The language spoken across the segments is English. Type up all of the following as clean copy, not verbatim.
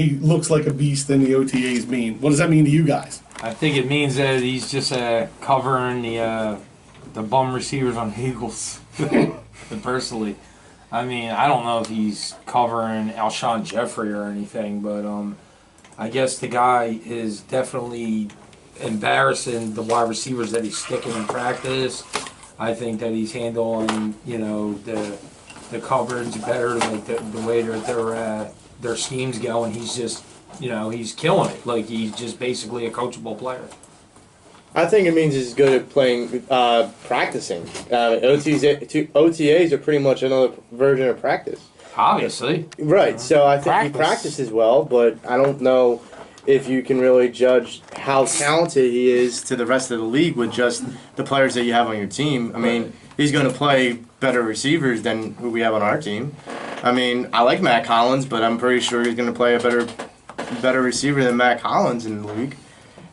he looks like a beast than the OTAs mean. What does that mean to you guys? I think it means that he's just covering the bum receivers on the Eagles. Personally, I mean, I don't know if he's covering Alshon Jeffrey or anything, but I guess the guy is definitely embarrassing the wide receivers that he's sticking in practice. I think that he's handling, the coverage better, like the way their schemes go, and he's just, he's killing it. Like, he's just basically a coachable player. I think it means he's good at playing, practicing. OTAs are pretty much another version of practice. Obviously. Right, so I think he practices well, but I don't know if you can really judge how talented he is to the rest of the league with just the players that you have on your team. I mean, he's going to play better receivers than who we have on our team. I mean, I like Matt Collins, but I'm pretty sure he's going to play a better receiver than Matt Collins in the league,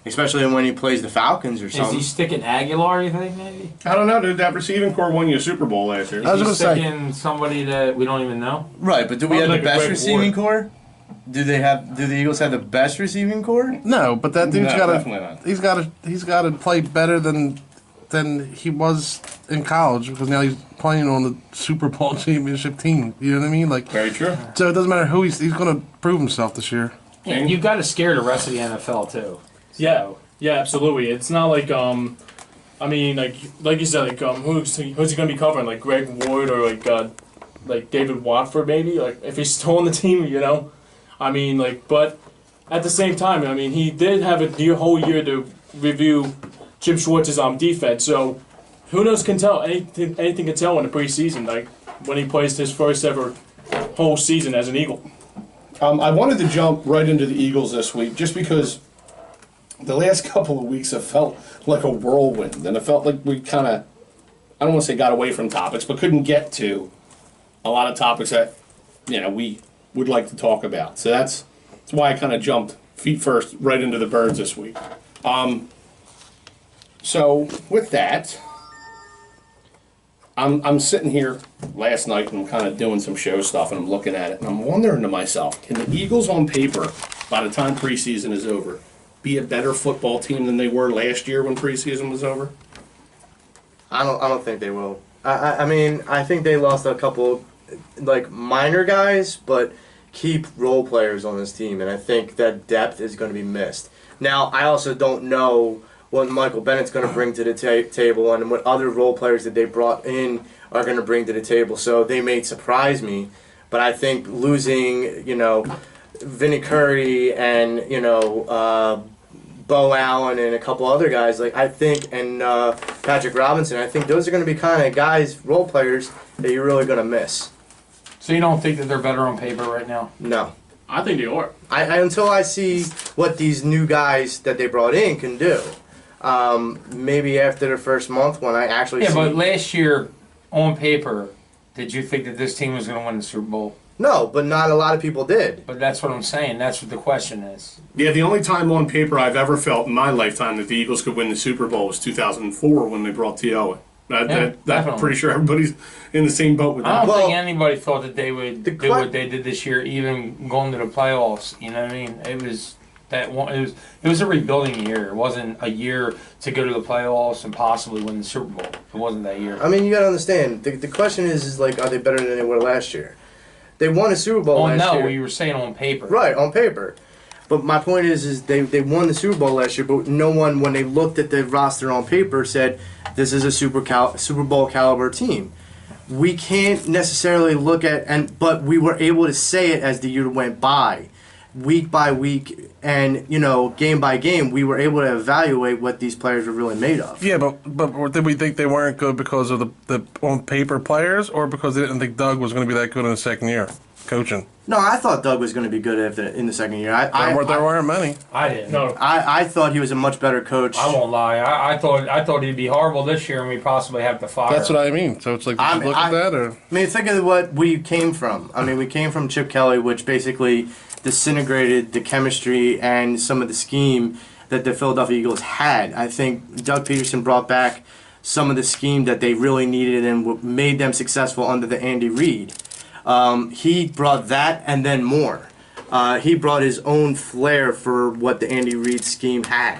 especially when he plays the Falcons or something. Is he sticking Aguilar, you think, maybe? I don't know, dude. That receiving core won you a Super Bowl last year. Is he sticking somebody that we don't even know? Right, but do we have the best receiving core? Do the Eagles have the best receiving core? No, but that dude's definitely not. He's got to play better than he was in college, because now he's playing on the Super Bowl championship team. You know what I mean? Like, very true. So it doesn't matter who he's going to prove himself this year. Yeah, and you've got to scare the rest of the NFL too. Yeah, absolutely. It's not like I mean, like you said, who's he going to be covering? Like Greg Ward or like David Watford maybe? Like if he's still on the team, I mean, but at the same time, I mean, he did have a whole year to review Jim Schwartz's defense. So who knows? Can tell anything can tell in the preseason, like when he plays his first ever whole season as an Eagle. I wanted to jump right into the Eagles this week just because the last couple of weeks have felt like a whirlwind, and it felt like we kind of, I don't want to say got away from topics, but couldn't get to a lot of topics that we would like to talk about. So that's why I kind of jumped feet first right into the birds this week. So with that, I'm sitting here last night and I'm kind of doing some show stuff, and I'm looking at it and I'm wondering to myself, can the Eagles on paper, by the time preseason is over, be a better football team than they were last year when preseason was over? I don't think they will. I mean, I think they lost a couple minor guys, but keep role players on this team, and I think that depth is going to be missed. Now, I also don't know what Michael Bennett's going to bring to the table and what other role players that they brought in are going to bring to the table, so they may surprise me. But I think losing, Vinny Curry and, Bo Allen and a couple other guys, and Patrick Robinson, I think those are going to be kind of guys, role players, that you're really going to miss. So you don't think that they're better on paper right now? No. I think they are. Until I see what these new guys that they brought in can do. Maybe after the first month when I actually see... Yeah, but last year, on paper, did you think that this team was going to win the Super Bowl? No, but not a lot of people did. But that's what I'm saying. That's what the question is. Yeah, the only time on paper I've ever felt in my lifetime that the Eagles could win the Super Bowl was 2004 when they brought T.O. I'm pretty sure everybody's in the same boat with that. I don't think anybody thought that they would do what they did this year, even going to the playoffs. You know what I mean? It was that one. It was a rebuilding year. It wasn't a year to go to the playoffs and possibly win the Super Bowl. It wasn't that year. I mean, you got to understand. The question is are they better than they were last year? They won a Super Bowl last year. No, you were saying on paper. Right, on paper. But my point is they won the Super Bowl last year, but no one, when they looked at the roster on paper, said this is a Super Bowl caliber team. We can't necessarily look at, but we were able to say it as the year went by. Week by week and, game by game, we were able to evaluate what these players were really made of. Yeah, but did we think they weren't good because of the on-paper players, or because they didn't think Doug was going to be that good in the second year coaching? No, I thought Doug was going to be good in the second year. There weren't many. I didn't. No. I thought he was a much better coach. I won't lie. I thought he'd be horrible this year, and we possibly have to fire. That's what I mean. So it's like, did you look at that? Or? I mean, think of what we came from. I mean, we came from Chip Kelly, which basically disintegrated the chemistry and some of the scheme that the Philadelphia Eagles had. I think Doug Peterson brought back some of the scheme that they really needed and made them successful under the Andy Reid. He brought that and then more. he brought his own flair for what the Andy Reid scheme had.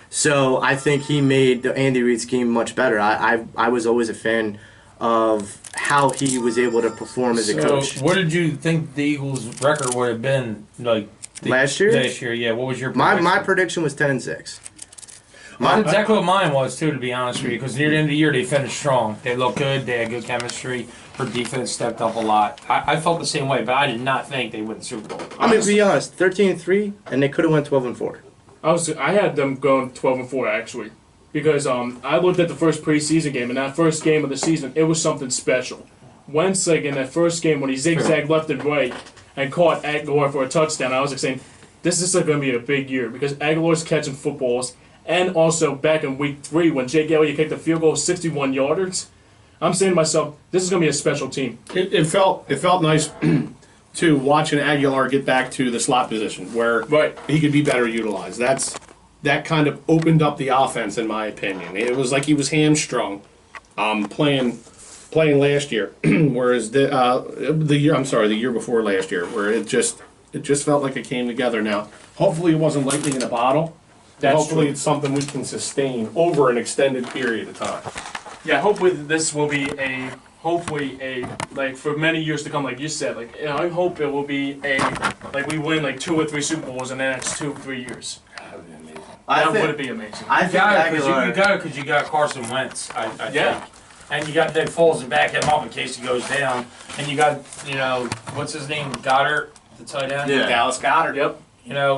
So I think he made the Andy Reid scheme much better. I was always a fan of how he was able to perform as a coach. What did you think the Eagles' record would have been like Last year? Last year, yeah. What was your My prediction was 10-6. That's exactly what mine was too, to be honest with you. Because near the end of the year, they finished strong. They looked good. They had good chemistry. Her defense stepped up a lot. I felt the same way, but I did not think they would the Super Bowl. I mean, to be honest, 13-3, and they could have went 12-4. I had them going 12-4 actually, because I looked at the first preseason game, and that first game of the season, it was something special. Wentz, like in that first game when he zigzagged left and right and caught Aguilar for a touchdown, I was like saying, this is going to be a big year because Aguilar's catching footballs, and also back in week 3 when Jake Elliott kicked the field goal 61 yarders. I'm saying to myself, this is going to be a special team. It felt nice to watching Aguilar get back to the slot position where he could be better utilized. That kind of opened up the offense, in my opinion. It was like he was hamstrung playing last year, whereas the year before last year, where it just felt like it came together. Now, hopefully, it wasn't lightning in a bottle. Hopefully, it's something we can sustain over an extended period of time. Yeah, hopefully this will be like for many years to come, like you said, like I hope it will be like we win like 2 or 3 Super Bowls in the next 2 or 3 years. That would be amazing. That would be amazing. I think Aguilar. You got it because you got Carson Wentz. I Yeah. think. And you got Nick Foles to back him up in case he goes down. And you got, what's his name? Goddard, the tight end? Yeah. Dallas Goedert. Yep.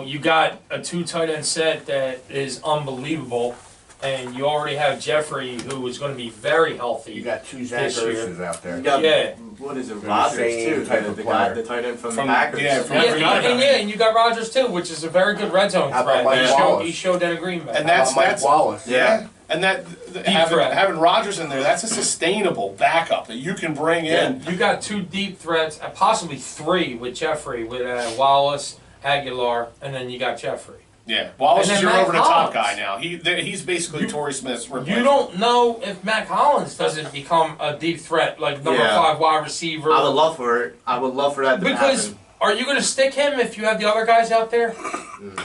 You got a 2 tight end set that is unbelievable. And you already have Jeffrey, who is going to be very healthy. You got 2 Zach this year. Ertzes out there. You got, Yeah. what is it, the Rodgers same too, type of the player. tight end from the From- Packers. yeah, from- And you got Rodgers too, which is a very good red zone How about threat. Mike Wallace? He showed that in Green Bay. And that's Mike Wallace. Yeah. And threat. having Rodgers in there, that's a sustainable backup that you can bring in. You got 2 deep threats, possibly 3 with Jeffrey, with Wallace, Aguilar, and then you got Jeffrey. Yeah, Wallace And is then your Matt over-the-top Collins. guy now. He's basically Torrey Smith's replacement. You don't know if Matt Collins doesn't become a deep threat, like number 5 wide receiver. I would love for it. I would love for that to Because happen. are you going to stick him if you have the other guys out there?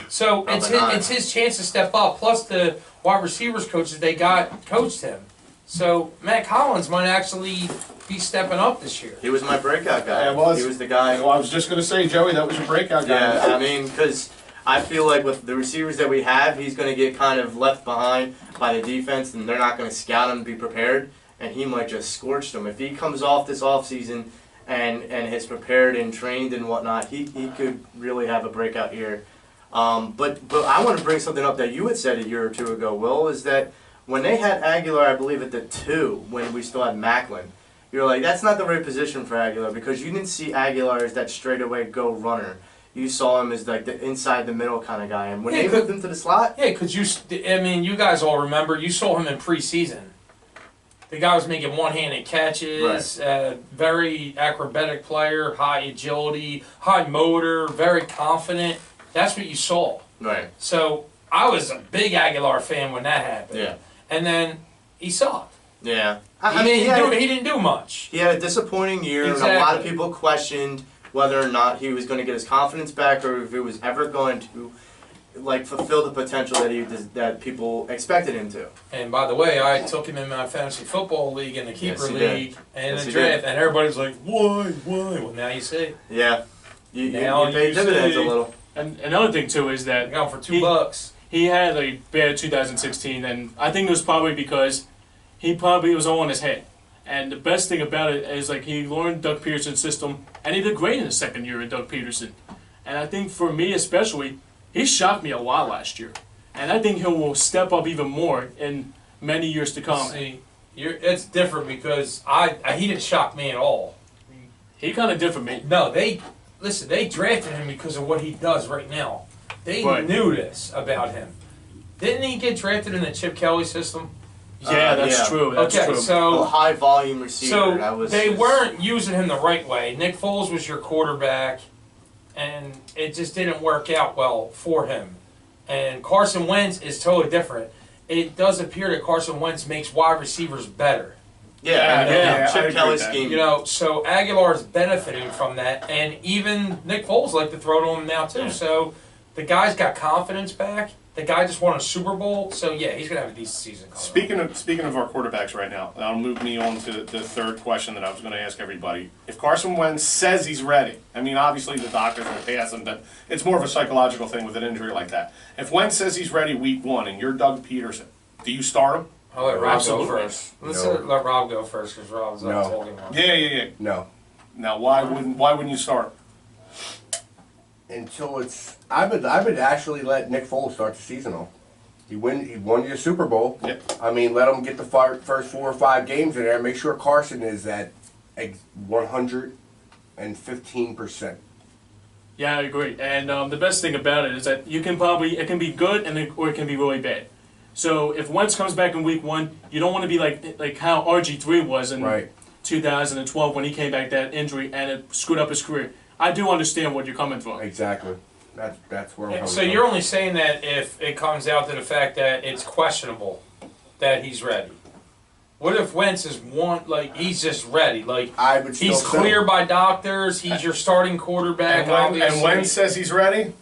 So it's his chance to step up. Plus the wide receivers coaches they got coached him. So Matt Collins might actually be stepping up this year. He was my breakout guy. Yeah, it was. He was the guy. Well, I was just going to say, Joey, that was your breakout guy. Yeah, I mean, because I feel like with the receivers that we have, he's going to get kind of left behind by the defense, and they're not going to scout him to be prepared, and he might just scorch them. If he comes off this offseason and has prepared and trained and whatnot, he could really have a breakout year. But I want to bring something up that you had said a year or 2 ago, Will, is that when they had Aguilar, I believe at the 2, when we still had Macklin, you're like, that's not the right position for Aguilar because you didn't see Aguilar as that straightaway go runner. You saw him as like the inside the middle kind of guy, and when they moved him to the slot, Yeah, because you guys all remember, you saw him in preseason. The guy was making one-handed catches, very acrobatic player, high agility, high motor, very confident. That's what you saw. right? So I was a big Aguilar fan when that happened. Yeah, And then he sucked. yeah. He didn't do much. He had a disappointing year, and a lot of people questioned whether or not he was going to get his confidence back, or if he was ever going to like fulfill the potential that people expected him to. And by the way, I took him in my fantasy football league and the keeper Yes, you league and Yes, the you draft, did. and everybody's like, "Why? Well, now you see. Yeah, you Now paid you dividends see. a little. And another thing too is I that got him for $2. he had a bad 2016, and I think it was probably because he probably was all in his head. And the best thing about it is like he learned Doug Peterson's system, and he did great in his second year with Doug Peterson. And I think for me especially, he shocked me a lot last year, and I think he will step up even more in many years to come. See, it's different because he didn't shock me at all. He kind of did for me. No, they drafted him because of what he does right now. They Right. knew this about him. Didn't he get drafted in the Chip Kelly system? Yeah, that's yeah. true. That's Okay, true. A so high volume receiver. That was they his- weren't using him the right way. Nick Foles was your quarterback, and it just didn't work out well for him. And Carson Wentz is totally different. It does appear that Carson Wentz makes wide receivers better. Yeah, Chip agree Kelly with that. scheme. You know, so Aguilar's benefiting from that, and even Nick Foles like to throw to him now too. So the guy's got confidence back. The guy just won a Super Bowl, so yeah, he's gonna have a decent season coming up. Speaking of our quarterbacks right now, that'll move me on to the third question that I was going to ask everybody. If Carson Wentz says he's ready, I mean, obviously the doctors will pass him, but it's more of a psychological thing with an injury like that. If Wentz says he's ready week 1 and you're Doug Peterson, do you start him? I'll let Rob Absolutely. go first. Let's No. let Rob go first because Rob's No. talking about. Yeah. No. Now, why wouldn't you start him? Until it's, I would actually let Nick Foles start the season off. He won you a Super Bowl. Yep. I mean, let him get the first 4 or 5 games in there. Make sure Carson is at 115%. Yeah, I agree. And the best thing about it is that it can be good or it can be really bad. So if Wentz comes back in week 1, you don't want to be like how RG3 was in Right. 2012 when he came back that injury and it screwed up his career. I do understand what you're coming from. Exactly. That's where I'm coming So from. you're only saying that if it comes out to the fact that it's questionable that he's ready. What if Wentz is he's just ready? Like I would still he's sell cleared him. by doctors. He's your starting quarterback. Obviously. And Wentz says he's ready?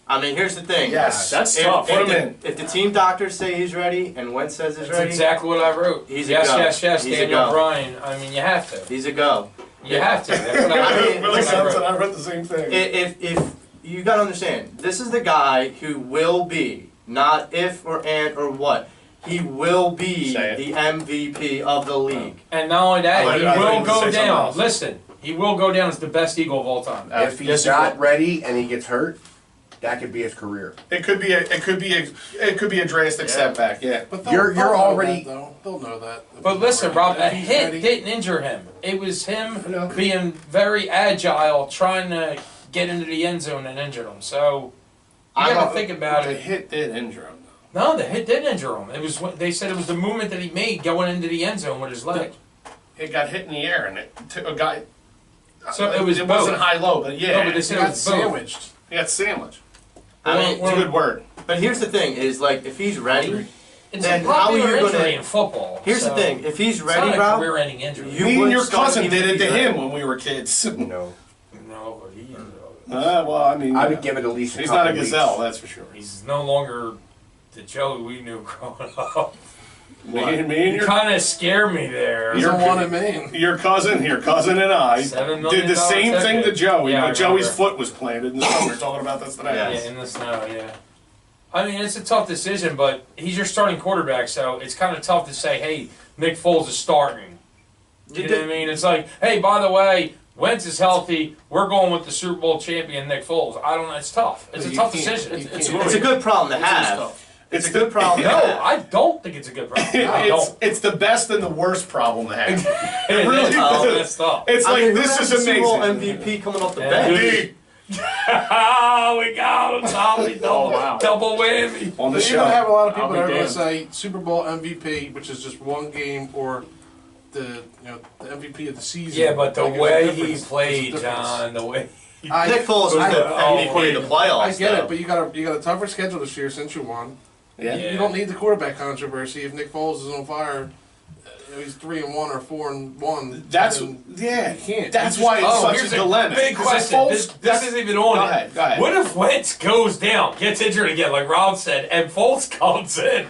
I mean, here's the thing. Yes. That's If, tough. if Put him the, in. if the team doctors say he's ready and Wentz says he's That's ready, exactly what I wrote. He's a yes, go. yes, yes. He's a Daniel go. Bryan. I mean, you have to. he's a go. You have to. That's what I I wrote. mean, Really That's what I sounds, wrote. I read the same thing. If you gotta understand, this is the guy who will be, not if or and or what. He will be Say it. the MVP of the league. And not only that, I he thought you will were go gonna say something down. else. Listen, he will go down as the best Eagle of all time. If he's Yes, he not will. ready and he gets hurt, that could be his career. It could be a drastic setback. Yeah. But You're they'll know already- that, though. They'll know that. But listen, Rob, a If he's hit ready- didn't injure him. It was him know. being very agile, trying to get into the end zone and injured him. So you got to think about The it. hit did injure him. No, the hit did injure him. It was they said it was the movement that he made going into the end zone with his leg. It got hit in the air and it took a guy. So it was It wasn't both. high low, but yeah. No, but they He said it got was both. sandwiched. He got sandwiched. I mean, It's a good word. but here's the thing: is like if he's ready. It's Then a how are popular you gonna- injury in football. Here's so the thing: if he's It's ready, not a Rob, career-ending injury. you Me and would your start cousin him did if it to he's him ready. when we were kids. No. No, he, Well, I mean, I would give it at least a he's couple not a gazelle, weeks. that's for sure. he's no longer the Joey we knew growing up. Me and You kind of scare me there. He's You're a wanted man. your cousin and I $7 did million the same thing to ticket. Joey, Yeah, I but Joey's remember. foot was planted in the snow. We were talking about this today. Yeah. Yeah, in the snow, yeah. I mean, it's a tough decision, but he's your starting quarterback, so it's kind of tough to say, hey, Nick Foles is starting. You know what I mean? It's like, hey, by the way, Wentz is healthy. We're going with the Super Bowl champion, Nick Foles. I don't know. It's tough. It's a You tough can't- decision. you It's can't. It's a good problem to It's have. tough. It's a good problem to No, have. I don't think it's a good problem. I don't. It's the best and the worst problem to have. It really is all is. messed up. It's I like, mean, who this has is the Super Bowl amazing. MVP coming off the Yeah. bench. Me, Oh, we got him, Tommy. Double, wow. double whammy. on the You're gonna have show. a lot of people I'll that are be gonna damned. say Super Bowl MVP, which is just one game, or the MVP of the season. Yeah, but the Like, there's a way he difference. played, There's a difference. John, the way. Nick Foles was the MVP of the playoffs. I get though. it, but you got a tougher schedule this year since you won. Yeah. Yeah. You don't need the quarterback controversy. If Nick Foles is on fire, he's 3-1 or 4-1. That's, then yeah. you can't. That's You why just- it's such here's a dilemma. Big 'Cause question. Foles- This that's- isn't even on Go it. ahead, go ahead. What if Wentz goes down, gets injured again, like Rob said, and Foles comes in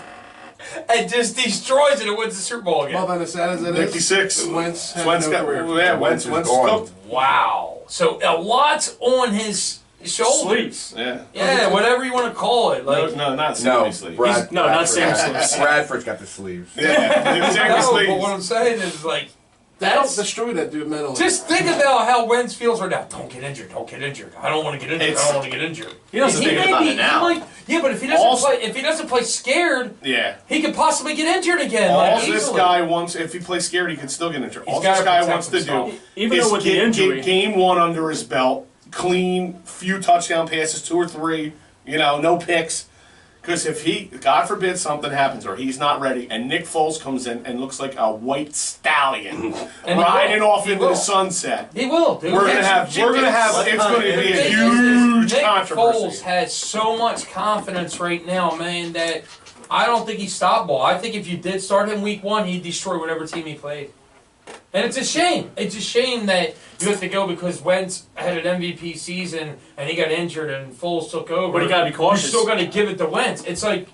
and just destroys it and wins the Super Bowl again? Well, then as sad as it is, 56. Wentz had Wentz no got, career. yeah, Wentz Wentz is gone. cooked. Wow. So a lot's on his shoulders. Yeah. Yeah, whatever you want to call it. Like, No, not No, seriously. Brad, No, not Bradford Sam has- sleeves. Bradford's got the sleeves. Yeah, no, seriously. but what I'm saying is like, That'll that's destroy that dude mentally. just think about how Wentz feels right now. Don't get injured. Don't get injured. I don't want to get injured. I don't want to get injured. He doesn't think about it now. Yeah, but if he doesn't Also- play, if he doesn't play scared, Yeah. he could possibly get injured again. All Like, this easily. guy wants, if he plays scared, he can still get injured. He's All this gotta guy protect wants to himself. do Even is though with the get injury- game one under his belt, clean, few touchdown passes, 2 or 3, no picks. Because if he, God forbid, something happens or he's not ready, and Nick Foles comes in and looks like a white stallion And he riding will. off He into will. the sunset, He will. Dude. we're gonna have, it's going to be The a thing huge Nick Foles controversy. has so much confidence right now, man, that I don't think he's stoppable. I think if you did start him week 1, he'd destroy whatever team he played. And it's a shame. It's a shame that you have to go because Wentz had an MVP season and he got injured and Foles took over. But you gotta be cautious. You're still going to give it to Wentz. It's like,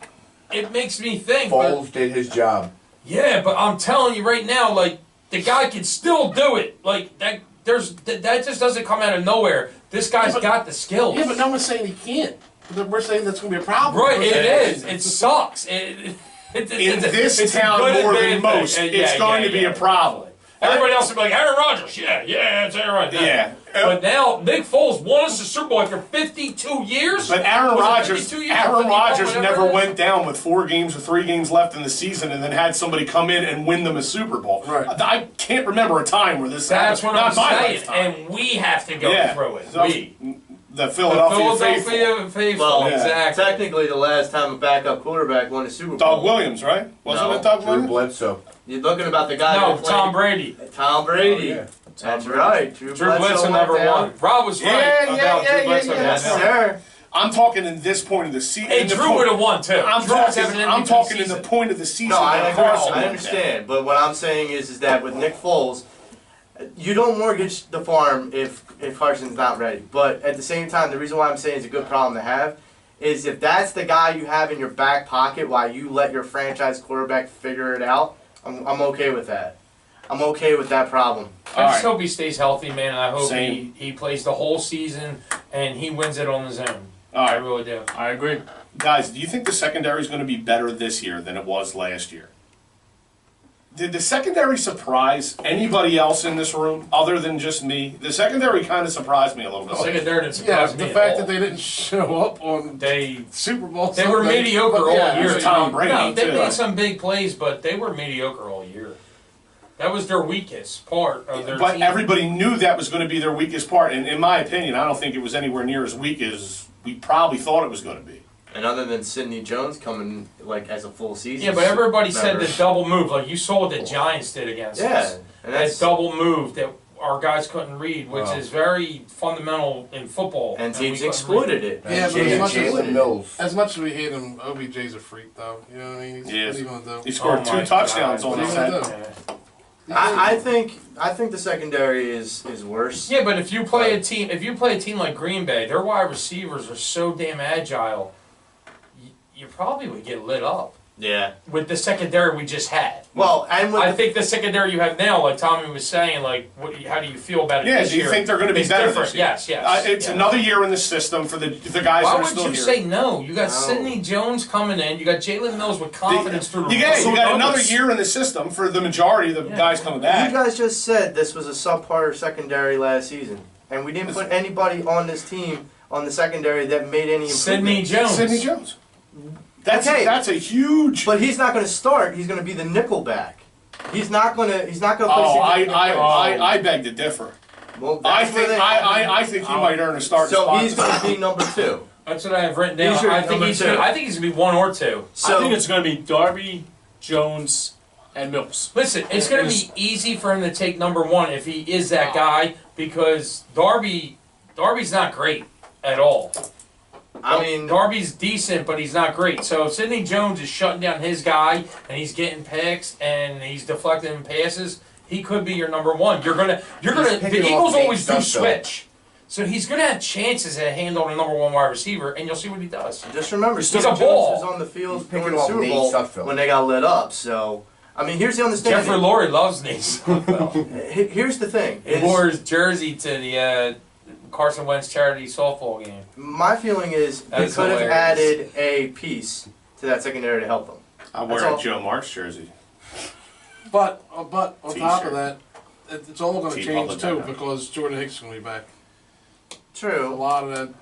it makes me think. Foles did his job. Yeah, but I'm telling you right now, like, the guy can still do it. Like, that just doesn't come out of nowhere. This guy's got the skills. Yeah, but no one's saying he can't. We're saying that's going to be a problem. Right, it is. It sucks. In this town more than most, it's going to be a problem. Everybody else would be like, Aaron Rodgers, yeah, it's Aaron Rodgers. Yeah. But now, Nick Foles won us the Super Bowl after 52 years. But Aaron Rodgers whatever never it is? went down with 4 games or 3 games left in the season and then had somebody come in and win them a Super Bowl. Right. I can't remember a time where this That's happened. what I'm Not my saying. lifetime. And we have to go through it. So, the Philadelphia faithful. Well, exactly. technically, the last time a backup quarterback won a Super Bowl. Doug Williams, right? Wasn't No, it Doug Drew Williams? Bledsoe. You're looking about the guy No, that played. Tom Brady. Tom Brady. Oh, yeah. That's right. Drew Bledsoe never went down. won. Rob was right about Drew Bledsoe. Yes, never won. sir. I'm talking in this point of the season. Hey, Drew would have won, too. I'm Drew was having an talking MVP in the season. point of the season. No, I that Carson went understand. But what I'm saying is that with Nick Foles, you don't mortgage the farm if Carson's not ready. But at the same time, the reason why I'm saying it's a good problem to have is if that's the guy you have in your back pocket while you let your franchise quarterback figure it out, I'm okay with that. I'm okay with that problem. I just All right. hope he stays healthy, man, and I hope Same. he plays the whole season and he wins it on his own. All I right. really do. I agree. Guys, do you think the secondary is going to be better this year than it was last year? Did the secondary surprise anybody else in this room other than just me? The secondary kind of surprised me a little bit. Secondary didn't Yeah, surprise me the at fact all. that they didn't show up on They Super Bowl They were Sunday, mediocre but all yeah, year. It was Tom Brady, No, they too. made some big plays, but they were mediocre all year. That was their weakest part of their But team. everybody knew that was going to be their weakest part, and in my opinion, I don't think it was anywhere near as weak as we probably thought it was going to be. And other than Sidney Jones coming like as a full season. Yeah, but everybody said member. the double move. Like you saw what the Giants did against Yeah, us. and That that's double move that our guys couldn't read, which Wow. is very fundamental in football. and we teams couldn't exploited it. Yeah, but Teams as much as- exploited Jalen it. Mills. As much as we hate him, OBJ's a freak, though. You know what I mean? He's, He is. what are you gonna He do? scored Oh my 2 touchdowns God. on his What are head. you gonna do? I think the secondary is worse. Yeah, but if you play a team like Green Bay, their wide receivers are so damn agile. You probably would get lit up Yeah. with the secondary we just had. Well, and with I think the secondary you have now, like Tommy was saying, like, how do you feel about it Yeah, this do you year? think they're going to be It's better different. this year? Yes, yes. It's yeah. another year in the system for the guys that Why are would still you here. say no? You got No. Sidney Jones coming in. You got Jalen Mills with confidence through the You got roof. another year in the system for the majority of the Yeah. guys coming you back. guys just said this was a subpar secondary last season, and we didn't put anybody on this team on the secondary that made any Sidney improvement. Jones. Sidney Jones. Okay. That's a huge. But he's not going to start. He's going to be the nickel back. He's not going to. He's not going to. Oh, play I beg to differ. Well, I that's where think they- I think he might earn a starting So spot. he's going to be number 2. That's what I have written down. He's your I think number he's two. gonna, I think he's gonna be 1 or 2. So I think it's going to be Darby, Jones, and Mills. Listen, it's going to be easy for him to take number 1 if he is that guy because Darby's not great at all. I mean, Darby's decent, but he's not great. So if Sidney Jones is shutting down his guy and he's getting picks and he's deflecting passes, he could be your number 1. The picking Eagles off always do big stuff, though. switch. So he's going to have chances at handling a number 1 wide receiver, and you'll see what he does. just remember, He's Sidney a Jones ball. was on the field He's picking during the off Super Nate Bowl Sudfeld. when they got lit up. So, I mean, here's the understanding. Jeffrey Lurie loves Nate. Here's the thing. He wore his jersey to the Carson Wentz charity softball game. My feeling is they That's could have hilarious. added a piece to that secondary to help them. I That's wear all. a Joe Marks jersey. But on top T-shirt. of that, it's all going to change T-public too dot com. because Jordan Hicks is going to be back. A True. lot of that.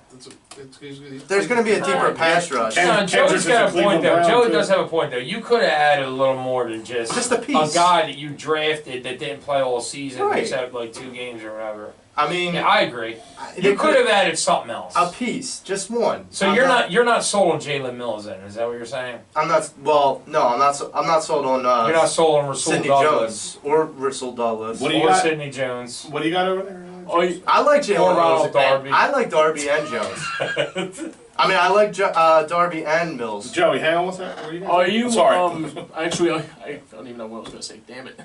There's going to be a deeper pass rush. Ken- No, Kendrick Joey's is got a a point Cleveland though. Brown, Joey too. does have a point though. You could have added a little more than just a piece. guy that you drafted that didn't play all season Right. except like 2 games or whatever. I mean, Yeah, I agree. they You could have added something else. a piece, just one. So you're not sold on Jalen Mills then? Is that what you're saying? I'm not. Well, no, I'm not. I'm not sold on. You're not sold on Rasul Sidney Douglas Jones or Russell Douglas. What do you or got? Sidney Jones. What do you got over there? Oh, you, I like Or Jalen Ronald Mills. Darby. I like Darby and Jones. I mean, I like Darby and Mills. Joey, hang on one second. What are you gonna are say? you? Sorry. Actually, I don't even know what I was gonna say. Damn it.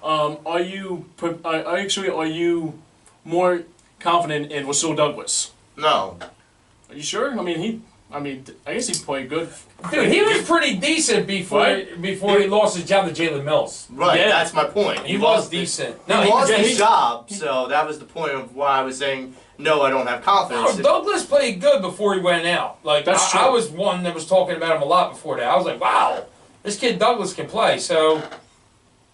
Are you more confident in Rasul Douglas? No. Are you sure? I guess he played good. Dude, he was pretty decent before he lost his job to Jalen Mills. Right, Yeah. that's my point. He was decent. He lost his job, so that was the point of why I was saying, no, I don't have confidence. No, Douglas played good before he went out. Like That's I true. was one that was talking about him a lot before that. I was like, wow, this kid Douglas can play. So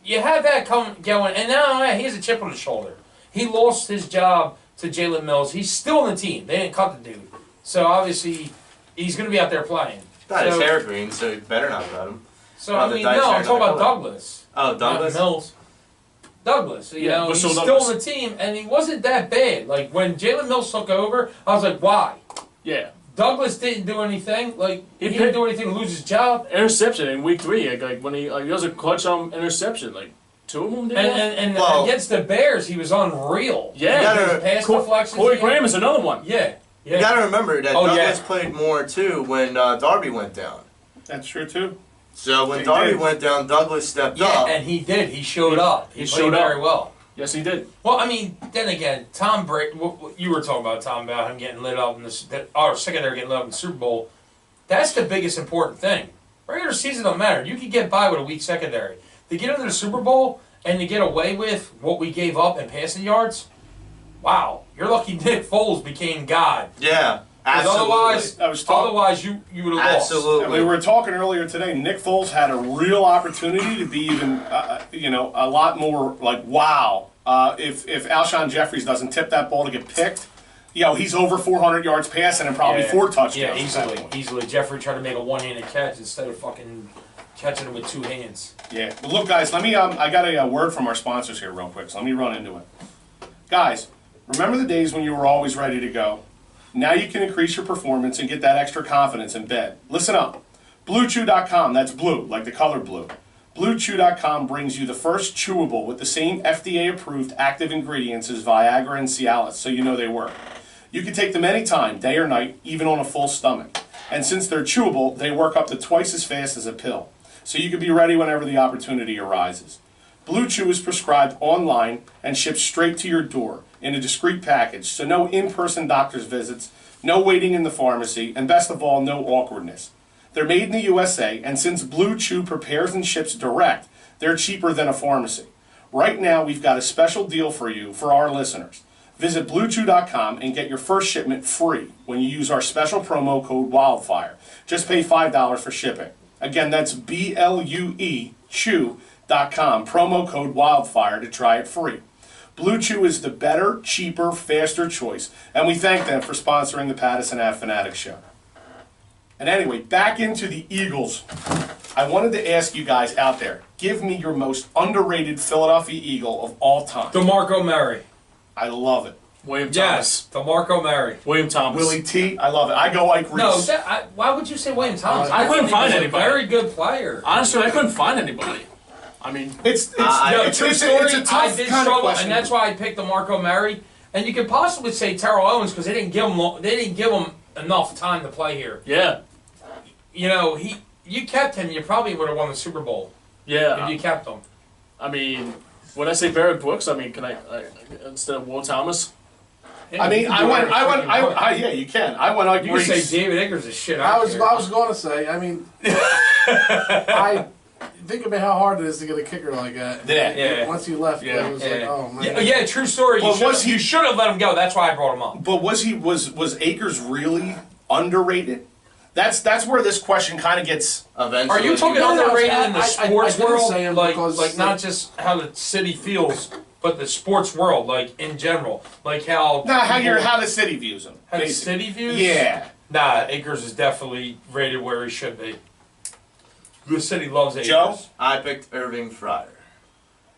you have that going, and now he has a chip on his shoulder. He lost his job to Jalen Mills. He's still on the team. They didn't cut the dude. So obviously he's going to be out there playing. Got his So- hair green, so you better not cut him. So Oh, I the mean, dice no, are I'm talking another about color. Douglas. Oh, Douglas? Not Mills. Douglas, you Yeah, know, he's Russell still Douglas. on the team, and he wasn't that bad. Like, when Jalen Mills took over, I was like, why? Yeah. Douglas didn't do anything. Like, He he didn't picked- do anything to lose his job. Interception in week 3, like when he was a clutch interception, like 2 of them did. And Well- against the Bears, he was unreal. Yeah. You gotta- His pass Co- deflections. Corey he had- Graham is another one. Yeah. You Yeah. gotta remember that Oh, Douglas yeah. played more, too, when Darby went down. That's true too. So when He Darby did. went down, Douglas stepped Yeah, up. and he did. He showed up. He He played showed up. very well. Yes, he did. Well, I mean, then again, Tom Brady. You were talking about Tom, about him getting lit up in this, our secondary getting lit up in the Super Bowl. That's the biggest important thing. Regular season don't matter. You could get by with a weak secondary. To get into the Super Bowl and to get away with what we gave up in passing yards, wow, you're lucky Nick Foles became God. Yeah, 'Cause absolutely. otherwise you would have lost. Absolutely. And we were talking earlier today. Nick Foles had a real opportunity to be even, a lot more like wow. If Alshon Jeffries doesn't tip that ball to get picked, he's over 400 yards passing and probably 4 touchdowns. Yeah, at that point. easily. Jeffrey tried to make a one-handed catch instead of fucking catching it with 2 hands. Yeah. But look, guys, let me. I got a word from our sponsors here, real quick. So let me run into it. Guys, remember the days when you were always ready to go? Now you can increase your performance and get that extra confidence in bed. Listen up. BlueChew.com. That's blue, like the color blue. BlueChew.com brings you the first chewable with the same FDA-approved active ingredients as Viagra and Cialis, so you know they work. You can take them anytime, day or night, even on a full stomach. And since they're chewable, they work up to twice as fast as a pill. So you can be ready whenever the opportunity arises. Blue Chew is prescribed online and shipped straight to your door in a discreet package, so no in-person doctor's visits, no waiting in the pharmacy, and best of all, no awkwardness. They're made in the USA, and since Blue Chew prepares and ships direct, they're cheaper than a pharmacy. Right now, we've got a special deal for you, for our listeners. Visit BlueChew.com and get your first shipment free when you use our special promo code WILDFIRE. Just pay $5 for shipping. Again, that's BLUE Chew.com, promo code WILDFIRE to try it free. Blue Chew is the better, cheaper, faster choice, and we thank them for sponsoring the Pattison Ave Phanatics Show. And anyway, back into the Eagles. I wanted to ask you guys out there, give me your most underrated Philadelphia Eagle of all time. DeMarco Murray. I love it. William Yes, Thomas. DeMarco Murray. William Thomas. Willie T, I love it. I go like Reese. No, why would you say William Thomas? I couldn't thought he find was anybody. a very good player. Honestly, I couldn't find anybody. I mean, it's No, it's true a story. tough I did kind of struggle, question. and that's why I picked DeMarco Murray. And you could possibly say Terrell Owens because they didn't give him enough time to play here. yeah. You know, you kept him, you probably would have won the Super Bowl if Yeah. you kept him. I mean, when I say Barrett Brooks, I mean, can I instead of Will Thomas? I mean, yeah, you can. I went like You could Reese. say David Akers is shit. I was going to say. I mean, I think about how hard it is to get a kicker like that. Yeah. Once you left, Yeah. it was like, oh man. Yeah, true story. But You should have let him go. That's why I brought him up. But was Akers really underrated? That's where this question kind of gets. Eventually. Are you talking No, no, underrated I- in the I sports didn't world? say him Like because, not just how the city feels, but the sports world, like in general. Like how How the city views him. how the basically. city views? Yeah. Nah, Akers is definitely rated where he should be. The city loves Akers. Joe? I picked Irving Fryer.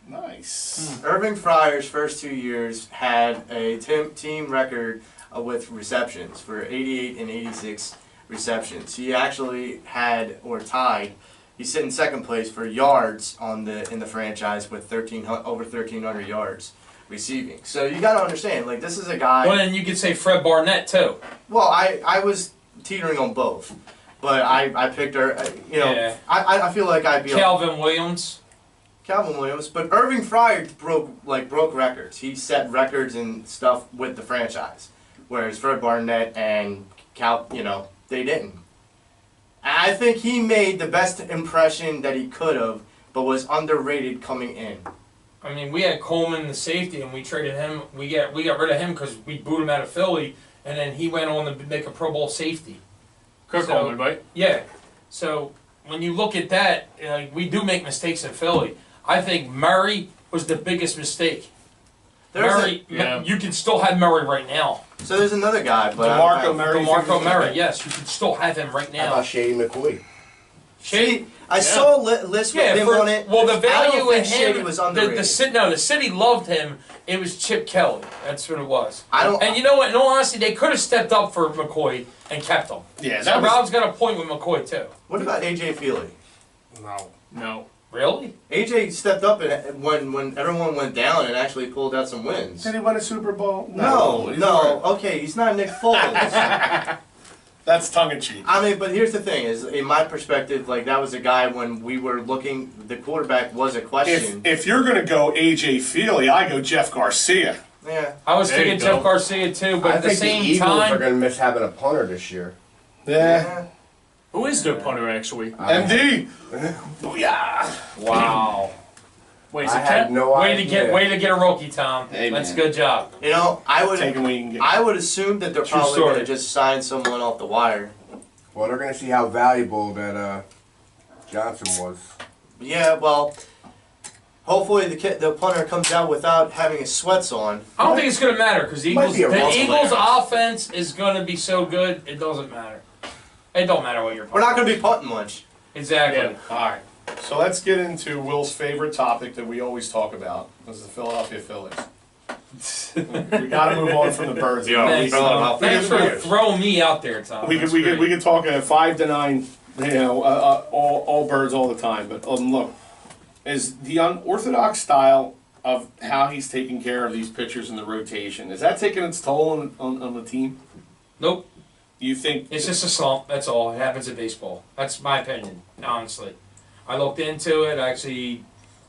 Nice. Irving Fryer's first 2 years had a team record with receptions for 88 and 86 receptions. He actually had, or tied, he's sitting second place for yards in the franchise with over 1,300 yards. receiving. So you got to understand, like, this is a guy. Well, then you could say Fred Barnett too. Well, I was teetering on both, but I picked her. You know, Yeah. I feel like I'd be Calvin Williams. Calvin Williams, but Irving Fryer broke records. He set records and stuff with the franchise, whereas Fred Barnett and Cal, you know, they didn't. I think he made the best impression that he could have, but was underrated coming in. I mean, we had Coleman, the safety, and we traded him. We got rid of him because we booed him out of Philly, and then he went on to make a Pro Bowl safety. Kirk So- Coleman, right? Yeah. So when you look at that, we do make mistakes in Philly. I think Murray was the biggest mistake. Murray, yeah. you can still have Murray right now. So there's another guy, but DeMarco Murray. DeMarco Murray, yes, you can still have him right How now. about Shady McCoy? See, I saw a list with him on it. Well, the I value don't in think Shady him, was the underrated. city loved him. It was Chip Kelly. That's what it was. I don't- And you know what? In all honesty, they could have stepped up for McCoy and kept him. Yeah, So that was, Rob's got a point with McCoy too. What about AJ Feely? No. No. Really? AJ stepped up and when everyone went down and actually pulled out some wins. did he win a Super Bowl? No, he's no. not. Okay, he's not Nick Foles. That's tongue in cheek. I mean, but here's the thing: is in my perspective, like that was a guy when we were looking. The quarterback was a question. If you're gonna go AJ Feely, I go Jeff Garcia. Yeah. I was There you thinking go. Jeff Garcia too, but I at the think the same Eagles are time, going to miss having a punter this year. Yeah. Who is their punter, actually? MD. Booyah. wow. Wait, is I it had Cat? no Way idea. to get a rookie, Tom. Hey, That's a man. good job. You know, Take him where you can get. I would assume that they're True probably going story. to just sign someone off the wire. Well, they're going to see how valuable that Johnson was. Yeah. Well, hopefully the punter comes out without having his sweats on. I don't think it's going to matter because the Might Eagles, be a Russell Eagles' player. offense is going to be so good. It doesn't matter. It don't matter what you're. We're not going to be punting much. Exactly. Yeah. All right. So let's get into Will's favorite topic that we always talk about. This is the Philadelphia Phillies. We got to move on from the birds. Yeah, Thanks, Philadelphia. Thanks for Phillies. throwing me out there, Tom. We That's could great. talk 5 to 9. You know, all birds all the time. But look, is the unorthodox style of how he's taking care of these pitchers in the rotation, is that taking its toll on the team? Nope. You think It's just a slump. That's all. It happens in baseball. That's my opinion, honestly. I looked into it. I actually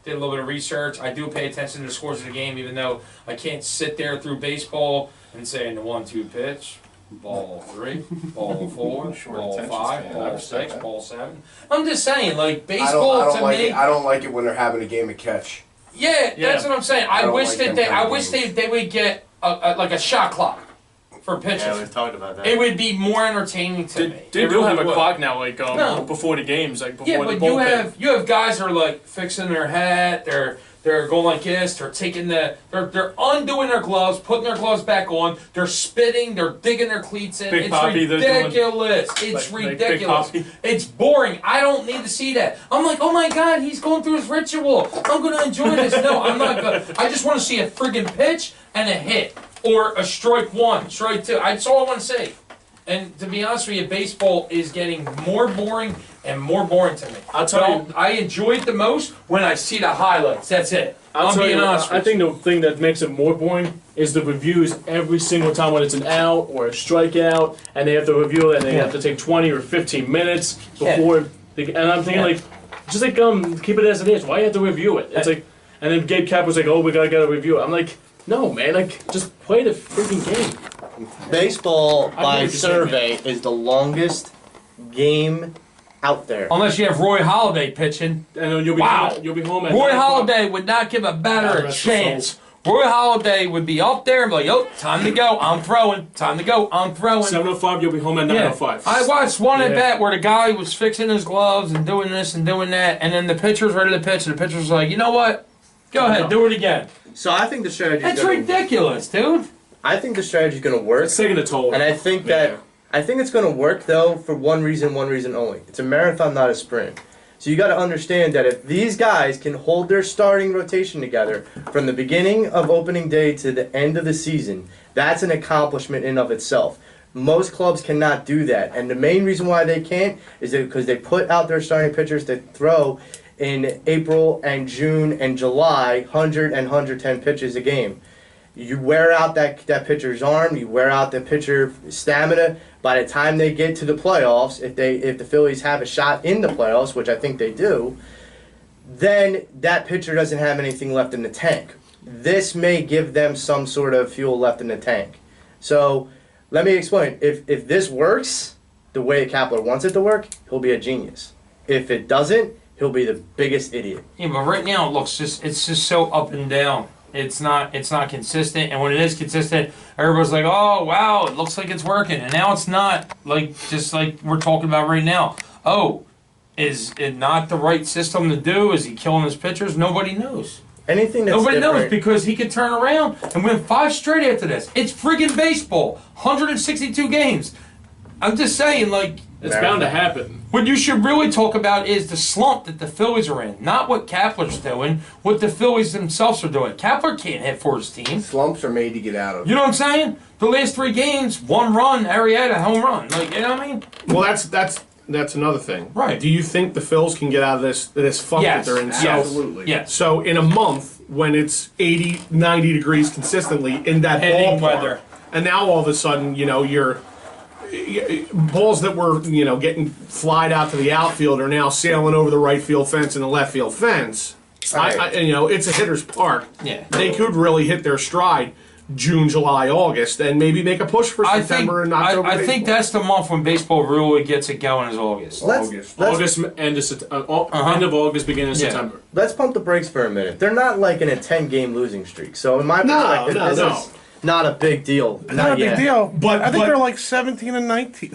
did a little bit of research. I do pay attention to the scores of the game, even though I can't sit there through baseball and say in the 1-2 pitch, ball 3, ball 4, Short ball attention 5, span. I ball respect 6, that. ball 7. I'm just saying, like I baseball don't to like me. it. I don't like it when they're having a game of catch. Yeah, that's what I'm saying. I don't wish like that them they. kind I of wish games. they would get like a shot clock for pitchers. Yeah, we've talked about that. It would be more entertaining to me. They It do really have a would. clock now, like No. before the games, like before Yeah, the but bullpen. you have guys who are like fixing their hat. They're going like this. They're taking they're undoing their gloves, putting their gloves back on. They're spitting. They're digging their cleats in. Big It's Poppy, they're doing- ridiculous. It's like Big ridiculous. Poppy. It's boring. I don't need to see that. I'm like, oh my god, he's going through his ritual. I'm gonna enjoy this. No, I'm not gonna. I just want to see a friggin' pitch and a hit or a strike 1, strike 2. That's all I want to see. And to be honest with you, baseball is getting more boring and more boring to me. I'll tell you- I enjoy it the most when I see the highlights. That's it. I'm tell being you, honest I with think the thing that makes it more boring is the reviews every single time when it's an out or a strikeout, and they have to review it, and they have to take 20 or 15 minutes before. And I'm thinking like, just like keep it as it is. Why you have to review it? It's like, and then Gabe Cap was like, oh, we gotta review it. I'm like, no, man, like just play the freaking game. Baseball, I by agree with you, survey, is the longest game out there. Unless you have Roy Halladay pitching. And then you'll be Wow. home, you'll be home at Roy 9 o'clock. Halladay would not give a batter God a rest his chance. Roy Halladay would be up there and be like, oh, time to go, I'm throwing. Time to go, I'm throwing. 7:05, you'll be home at 9:05. I watched one at Yeah. bat where the guy was fixing his gloves and doing this and doing that, and then the pitcher's ready to pitch, and the pitcher's like, you know what? Go ahead, do it again. So I think the strategy. That's ridiculous, dude. I think the strategy is going to work, It's taking a toll. and I think that I think it's going to work though for one reason only. It's a marathon, not a sprint. So you got to understand that if these guys can hold their starting rotation together from the beginning of opening day to the end of the season, that's an accomplishment in of itself. Most clubs cannot do that, and the main reason why they can't is because they put out their starting pitchers to throw in April and June and July, 100 and 110 pitches a game. You wear out that pitcher's arm, you wear out the pitcher stamina. By the time they get to the playoffs, if the Phillies have a shot in the playoffs, which I think they do, then that pitcher doesn't have anything left in the tank. This may give them some sort of fuel left in the tank. So let me explain. If this works the way Kapler wants it to work, he'll be a genius. If it doesn't, he'll be the biggest idiot. Yeah, but right now it's just so up and down. It's not consistent, and when it is consistent, everybody's like, "Oh wow, it looks like it's working," and now it's not. Just like we're talking about right now. Oh, is it not the right system to do? Is he killing his pitchers? Nobody knows. Anything that's Nobody different. knows because he could turn around and win 5 straight after this. It's friggin' baseball. 162 games. I'm just saying, It's bound to happen. what you should really talk about is the slump that the Phillies are in, not what Kapler's doing, what the Phillies themselves are doing. Kapler can't hit for his team. Slumps are made to get out of. You know what I'm saying? The last 3 games, 1 run, Arrieta, home run. You know what I mean? Well, that's another thing. Right. Do you think the Phils can get out of this funk Yes. that they're in? Yes. Absolutely. Yes. So in a month, when it's 80, 90 degrees consistently in that Heading ballpark, weather. and now all of a sudden, you're balls that were getting flied out to the outfield are now sailing over the right field fence and the left field fence. Right. It's a hitter's park. Yeah. They could really hit their stride June, July, August, and maybe make a push for September and October. I think that's the month when baseball really gets it going is August. Let's August, end of August, beginning of Yeah. September. let's pump the brakes for a minute. They're not like in a 10-game losing streak. So in my perspective, no, this no. is not a big deal. Not a big yet. deal. But- I think but- they're like 17 and 19.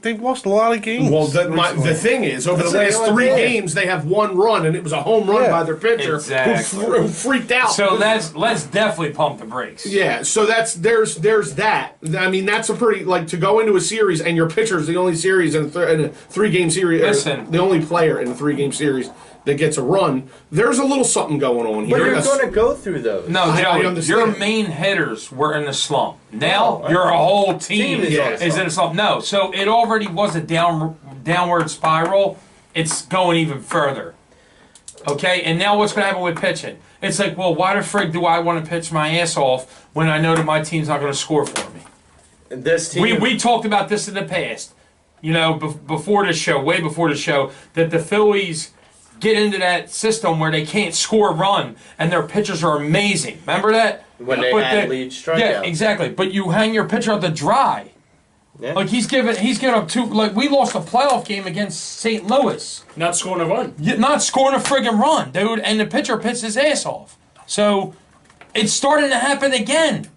They've lost a lot of games. Well, the thing is, over the That's last the 3 only thing. games, they have 1 run, and it was a home run Yeah. by their pitcher Exactly. who freaked out. So let's definitely pump the brakes. Yeah, so there's that. I mean, that's a pretty to go into a series and your pitcher's the only series in a 3-game series. Listen. The only player in a 3-game series that gets a run. There's a little something going on here. But you're That's- going to go through those. No, I Joey, understand. your main hitters were in a slump. Now No, your whole team team is on a is in a slump. No, so it already was a downward spiral. It's going even further. Okay, and now what's going to happen with pitching? It's like, well, why the frig do I want to pitch my ass off when I know that my team's not going to score for me? This team. We talked about this in the past. Before the show, way before the show, that the Phillies get into that system where they can't score a run and their pitchers are amazing. Remember that? When they had lead strikeouts. Yeah, exactly. But you hang your pitcher out to dry. Yeah. He's giving up 2. We lost a playoff game against St. Louis, Not scoring a run. not scoring a friggin' run, dude, and the pitcher pissed his ass off. So it's starting to happen again.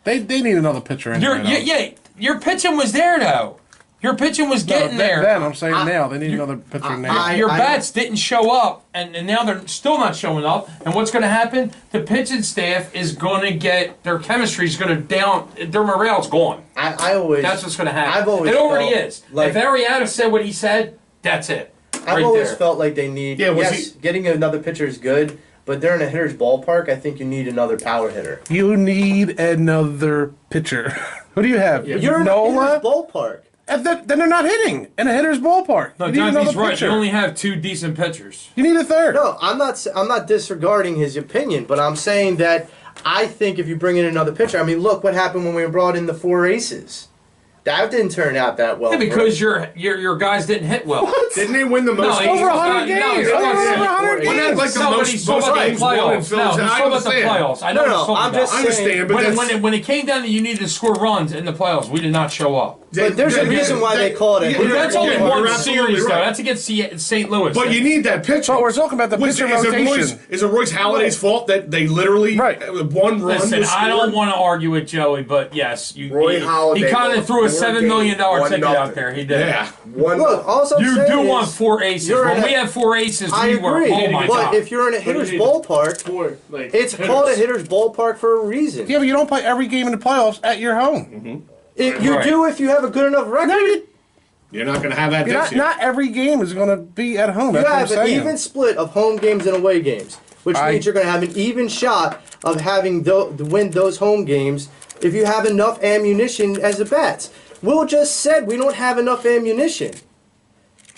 They need another pitcher in there. Your pitching was there though. Your pitching was getting there. Then I'm saying now they need another pitcher now. Your bats didn't show up, and now they're still not showing up. And what's going to happen? The pitching staff is going to get their chemistry is going to down. Their morale's gone. I always. That's what's going to happen. I've always it already felt is. like- If Arrieta said what he said, that's it. I've always felt like they need. Yeah, was yes, getting another pitcher is good, but they're in a hitter's ballpark. I think you need another power hitter. You need another pitcher. Who do you have? You're in a Nola? hitter's ballpark. And then they're not hitting in a hitter's ballpark. No, you need Jonathan's another right. pitcher. You only have 2 decent pitchers. You need a third. No, I'm not disregarding his opinion, but I'm saying that I think if you bring in another pitcher, I mean, look what happened when we brought in the 4 aces. That didn't turn out that well. Yeah, because your guys didn't hit well. Didn't they win the most? No, Over 100 games. no, Over no, 100 Wasn't that games. like the No, but most he's talking about the games won in playoffs. Phillies? No, he's And I talking about the understand. playoffs. I know No, what he's talking I'm about. just I understand, but that's, When it came down to you needed to score runs in the playoffs, we did not show up. But there's a reason why they call it a Yeah, hitter's That's only yeah, one you're absolutely series, though. right. That's against St. Louis. But you need that pitcher. But we're talking about the pitcher rotation. Is it Royce Halladay's fault that they literally Right. one run Listen, was I don't scored? want to argue with Joey, but yes, Roy he Halladay kind of won threw a 4 $7 million games, ticket 1-0. out there. He did. Yeah. Look, all I'm You saying do is, want 4 aces. you're When in we a- had 4 aces, I we were, agree, oh my but God. if you're in a hitter's need ballpark, 4, it's called a hitter's ballpark for a reason. Yeah, but you don't play every game in the playoffs at your home. You Right. do if you have a good enough record. You're not going to have that You're this not, year. not every game is going to be at home. You That's what I'm have an saying. even split of home games and away games, which means you're going to have an even shot of having to win those home games if you have enough ammunition as the bats. Will just said we don't have enough ammunition.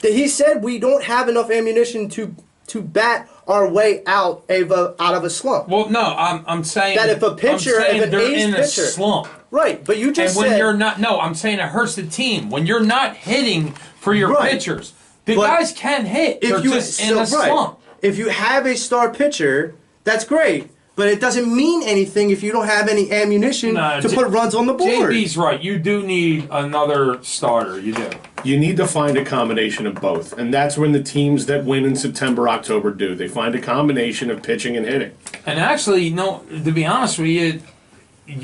He said we don't have enough ammunition to to bat our way out of a slump. Well, no, I'm saying That if a pitcher, I'm saying if an they're ace in a pitcher- slump. Right, but you just And when said you're not, no, I'm saying it hurts the team. When you're not hitting for your Right. pitchers, the But guys can hit. They're just in a slump. If you have a star pitcher, that's great. But it doesn't mean anything if you don't have any ammunition to put runs on the board. JB's right. You do need another starter. You do. You need to find a combination of both, and that's when the teams that win in September, October do. They find a combination of pitching and hitting. And actually, no, to be honest with you,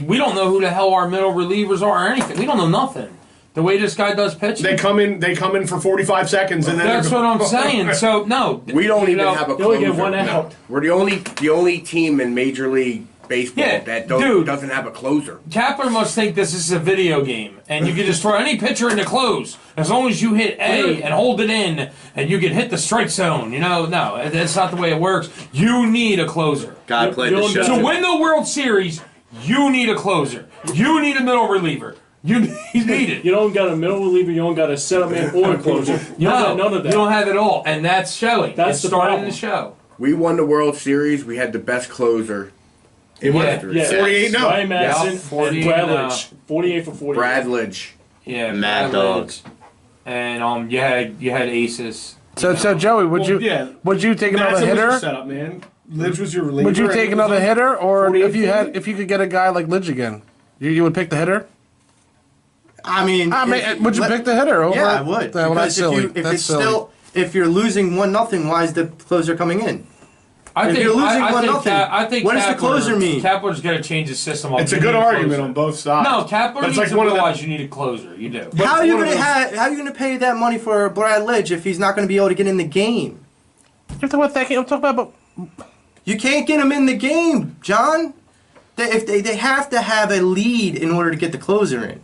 we don't know who the hell our middle relievers are or anything. We don't know nothing. The way this guy does pitching. They come in for 45 seconds, and then That's what I'm saying. So no, We don't even have a You only closer. get one No. out. We're the only team in Major League Baseball Yeah, that dude. doesn't have a closer. Kapler must think this is a video game, and you can just throw any pitcher in the close as long as you hit A and hold it in, and you can hit the strike zone. You know, no, that's not the way it works. You need a closer God played the You show. to win the World Series. You need a closer. You need a middle reliever. You need it. You don't got a middle reliever. You don't got a setup man or a closer. You don't got none of that. You don't have it all, and that's showing. That's it's the starting problem. to show. We won the World Series. We had the best closer. it Yeah. went Yeah. 48 no. Ryan Madison and 48 Brad now. Lidge. 48 for 40. Bradledge. Yeah, Mad Brad Dogs. Lidge. And you had aces. So Joey, would Well, you yeah. would you take another Madsen was your hitter? setup, man. Lidge was your reliever. Would you and take it was another like hitter, or 48 if you could get a guy like Lidge again, you would pick the hitter? I mean, Would you pick the hitter over? Yeah, I would. Well, that's Because silly. if That's it's silly. still, if you're losing 1-0, why is the closer coming in? I If think you're losing I 1-0, think I think what does the Kapler- closer mean? Kapler's going to change his system up. It's a You good need argument closer. on both sides. No, Kapler But needs it's like to one of the- realize you need a closer. You do. But How are you one of gonna those- how are you gonna pay that money for Brad Lidge if he's not gonna be able to get in the game? You're talking about that game. I'm talking about. You can't get him in the game, John. They have to have a lead in order to get the closer in.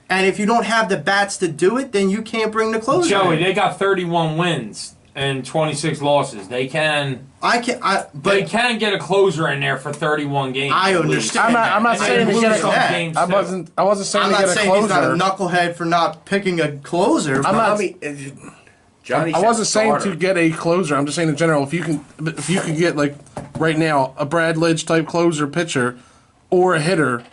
And if you don't have the bats to do it, then you can't bring the closer Joey, in. they got 31 wins and 26 losses. They can They can get a closer in there for 31 games. I at least. understand. I'm not I saying to lose get some a. games, I too. wasn't saying I'm to not get a saying he's not a closer. knucklehead for not picking a closer. I'm not. Johnny I wasn't said saying starter. to get a closer. I'm just saying in general, if you can get like right now a Brad Lidge type closer pitcher or a hitter,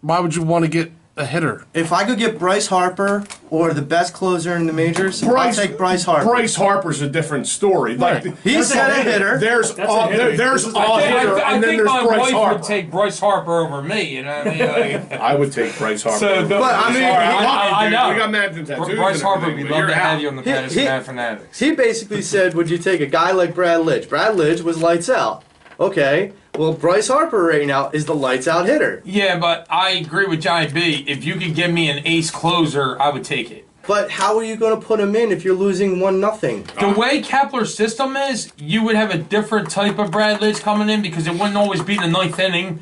why would you want to get a hitter? If I could get Bryce Harper or the best closer in the majors, I'll take Bryce Harper. Bryce Harper's a different story. Like He's that's a hitter. There's That's a hitter. there's I a think- hitter, I and then think there's my Bryce wife Harper. would take Bryce Harper over me. You know what I mean? Like, I would take Bryce Harper. So, over but, I mean, I know. We got Madden tattoos. Bryce and Harper, everything, we'd but love you're to have out. you on the He- Pattison Ave Phanatics. He basically said, would you take a guy like Brad Lidge? Brad Lidge was lights out. Okay, well, Bryce Harper right now is the lights out hitter. Yeah, but I agree with Johnny B. If you could give me an ace closer, I would take it. But how are you going to put him in if you're losing 1-0? The way Kepler's system is, you would have a different type of Brad Lidge coming in because it wouldn't always be the 9th inning.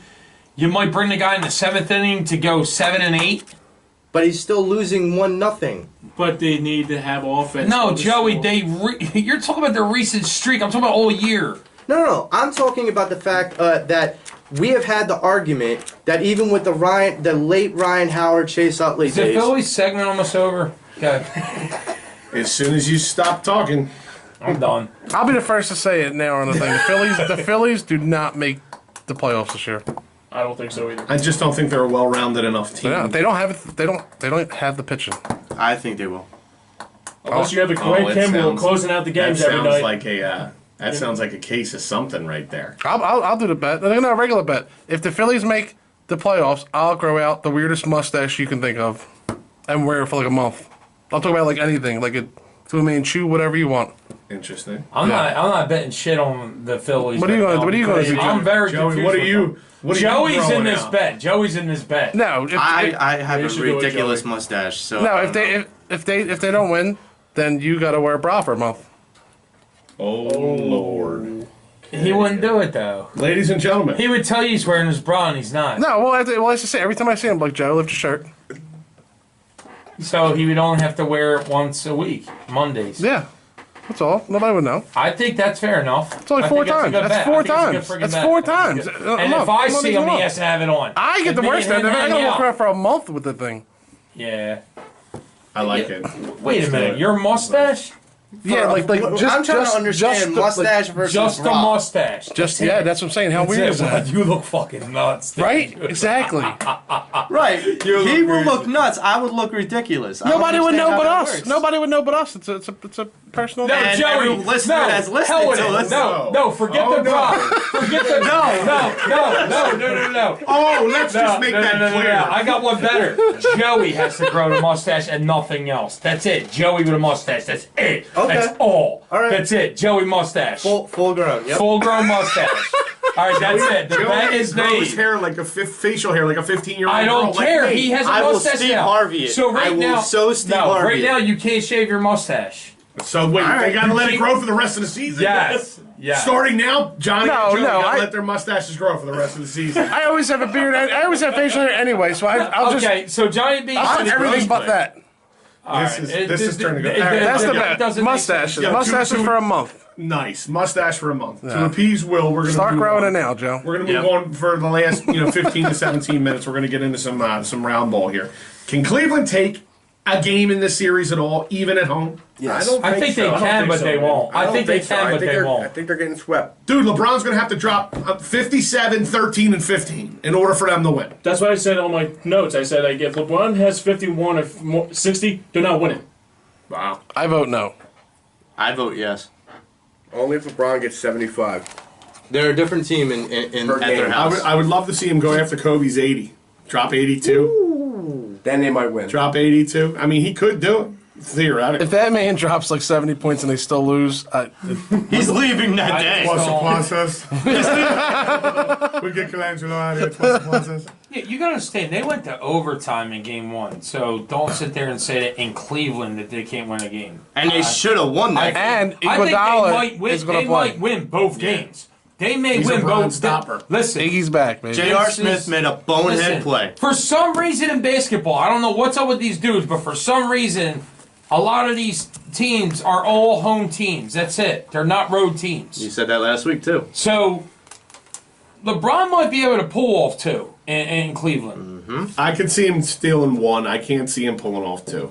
You might bring the guy in the 7th inning to go 7 and 8. But he's still losing 1-0. But they need to have offense. No, on the Joey, score. you're talking about the recent streak. I'm talking about all year. No. I'm talking about the fact that we have had the argument that even with the late Ryan Howard, Chase Utley Is the days, Phillies segment almost over? Okay, As soon as you stop talking, I'm done. I'll be the first to say it now on the thing. The Phillies do not make the playoffs this year. I don't think so either. I just don't think they're a well-rounded enough team. They don't have it. They don't have the pitching. I think they will. Unless you have a Craig it Kimbrell sounds- closing out the That games every sounds night. like a that sounds like a case of something right there. I'll do the bet. No, a regular bet. If the Phillies make the playoffs, I'll grow out the weirdest mustache you can think of and wear it for like a month. I'll talk about like anything, like a Fu Manchu, whatever you want. Interesting. I'm not betting shit on the Phillies. What are you right gonna- now what are you gonna because do, I'm very Joey, confused. what are with you? them. What are Joey's you in throwing this out? bet. Joey's in this bet. No, I have They a should do it, ridiculous Joey. mustache. So no. I If don't know. they don't win, then you got to wear a bra for a month. Oh Lord, He wouldn't do it though. ladies and gentlemen. He would tell you he's wearing his bra and he's not. No, well, I just say every time I see him, like Joe, lift your shirt. So he would only have to wear it once a week, Mondays. Yeah, that's all. Nobody would know. I think that's fair enough. It's only I four think that's a times. good That's bet. four I think it's a good times. friggin' That's bet. four I think times. it's good. A And month. if I A month see is a him, he month. has to have it on. I get If the me worst and end him of it. I hang gotta out- walk around for a month with the thing. Yeah. I like it. Wait a minute. Your mustache? Yeah, like just I'm trying to understand just the- mustache versus Just the Rock. mustache. Just yeah, that's what I'm saying. How weird is that? You look fucking nuts. dude. Right? Exactly. Right. He will look nuts. I would look ridiculous. I don't Nobody would know understand but how that us. works. Nobody would know but us. It's a personal. No, And Joey. every listener no, that's listening hell with to it. us. No, forget the Brock. Forget the no. Oh, let's just make that clear. I got one better. Joey has to grow the mustache and nothing else. That's it. Joey with a mustache. That's it. Okay. That's all. All right. That's it. Joey mustache. Full grown. Yep. Full grown mustache. All right, that's it. The bet is Grow his made. hair like a facial hair, like a 15-year-old. I don't care. He has a I will mustache Steve now. Harvey it. So right I will now, so Steve no, Harvey right it. now you can't shave your mustache. So wait, they gotta let it grow for the rest of the season. Yes. Yes. Starting now, Johnny No, and Joey no, gotta I- let their mustaches grow for the rest of the season. I always have a beard. I always have facial hair anyway, so I'll just Okay, so Johnny B. I'll put everything but that. This is turning good. That's the It bet. doesn't make Mustaches. sense. Yeah, Mustaches two- for a month. Nice mustache for a month. Yeah. To appease Will, we're gonna Start move growing on. it now, Joe. We're gonna move on for the last 15 to 17 minutes. We're gonna get into some round ball here. Can Cleveland take a game in this series at all, even at home? Yes. I think they so. can, but they won't. I don't think they so. can, I but think they they're- I won't. think they're getting swept. Dude, LeBron's gonna have to drop 57, 13, and 15 in order for them to win. That's what I said on my notes. I said, like, if LeBron has 51 or 60, they're not winning. Wow. I vote no. I vote yes. Only if LeBron gets 75. They're a different team in Per at their game. house. I would love to see him go after Kobe's 80. Drop 82. Then they might win. Drop 82. I mean, he could do it, theoretically. If that man drops like 70 points and they still lose, He's leaving that day. Plus the process. We get Colangelo out here. What's the process? Yeah, you gotta understand, they went to overtime in game one, so don't sit there and say that in Cleveland that they can't win a game. And they should have won that. and I think they Iguodala might win. is going They to play. might win both games. They may He's a win run both. stopper. Listen, Iggy's back, baby. J.R. This Smith is- made a bonehead listen, play. for some reason in basketball, I don't know what's up with these dudes, but for some reason, a lot of these teams are all home teams. That's it. They're not road teams. You said that last week too. So LeBron might be able to pull off two in Cleveland. I could see him stealing one. I can't see him pulling off two.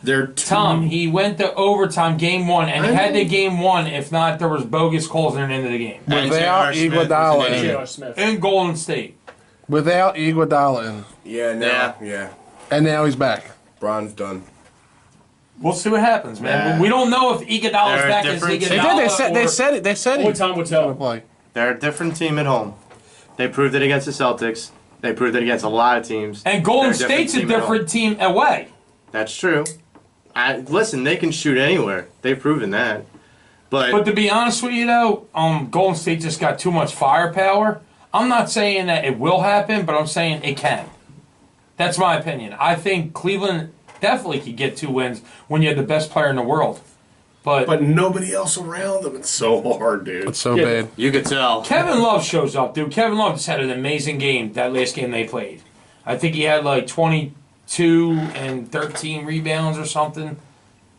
They're too... Tom, he went to overtime game one, and he had to game one. If not, there was bogus calls near the end of the game. And Without J.R. Smith was an Iguodala idiot. J.R. Smith. In Golden State. Without Iguodala in. Yeah. And now he's back. Bron's done. We'll see what happens, man. Yeah. We don't know if Iguodala's They're back as different Iguodala. teams. They said it. They said Only it. time will tell. Play. They're a different team at home. They proved it against the Celtics. They proved it against a lot of teams. And Golden They're a different State's a team at home. different team away. That's true. Listen, they can shoot anywhere. They've proven that. But to be honest with you, though, Golden State just got too much firepower. I'm not saying that it will happen, but I'm saying it can. That's my opinion. I think Cleveland definitely could get 2 wins when you have the best player in the world. But nobody else around them. It's so hard, dude. It's so Yeah. bad. you could tell. Kevin Love shows up, dude. Kevin Love just had an amazing game, that last game they played. I think he had like 22 and 13 rebounds or something.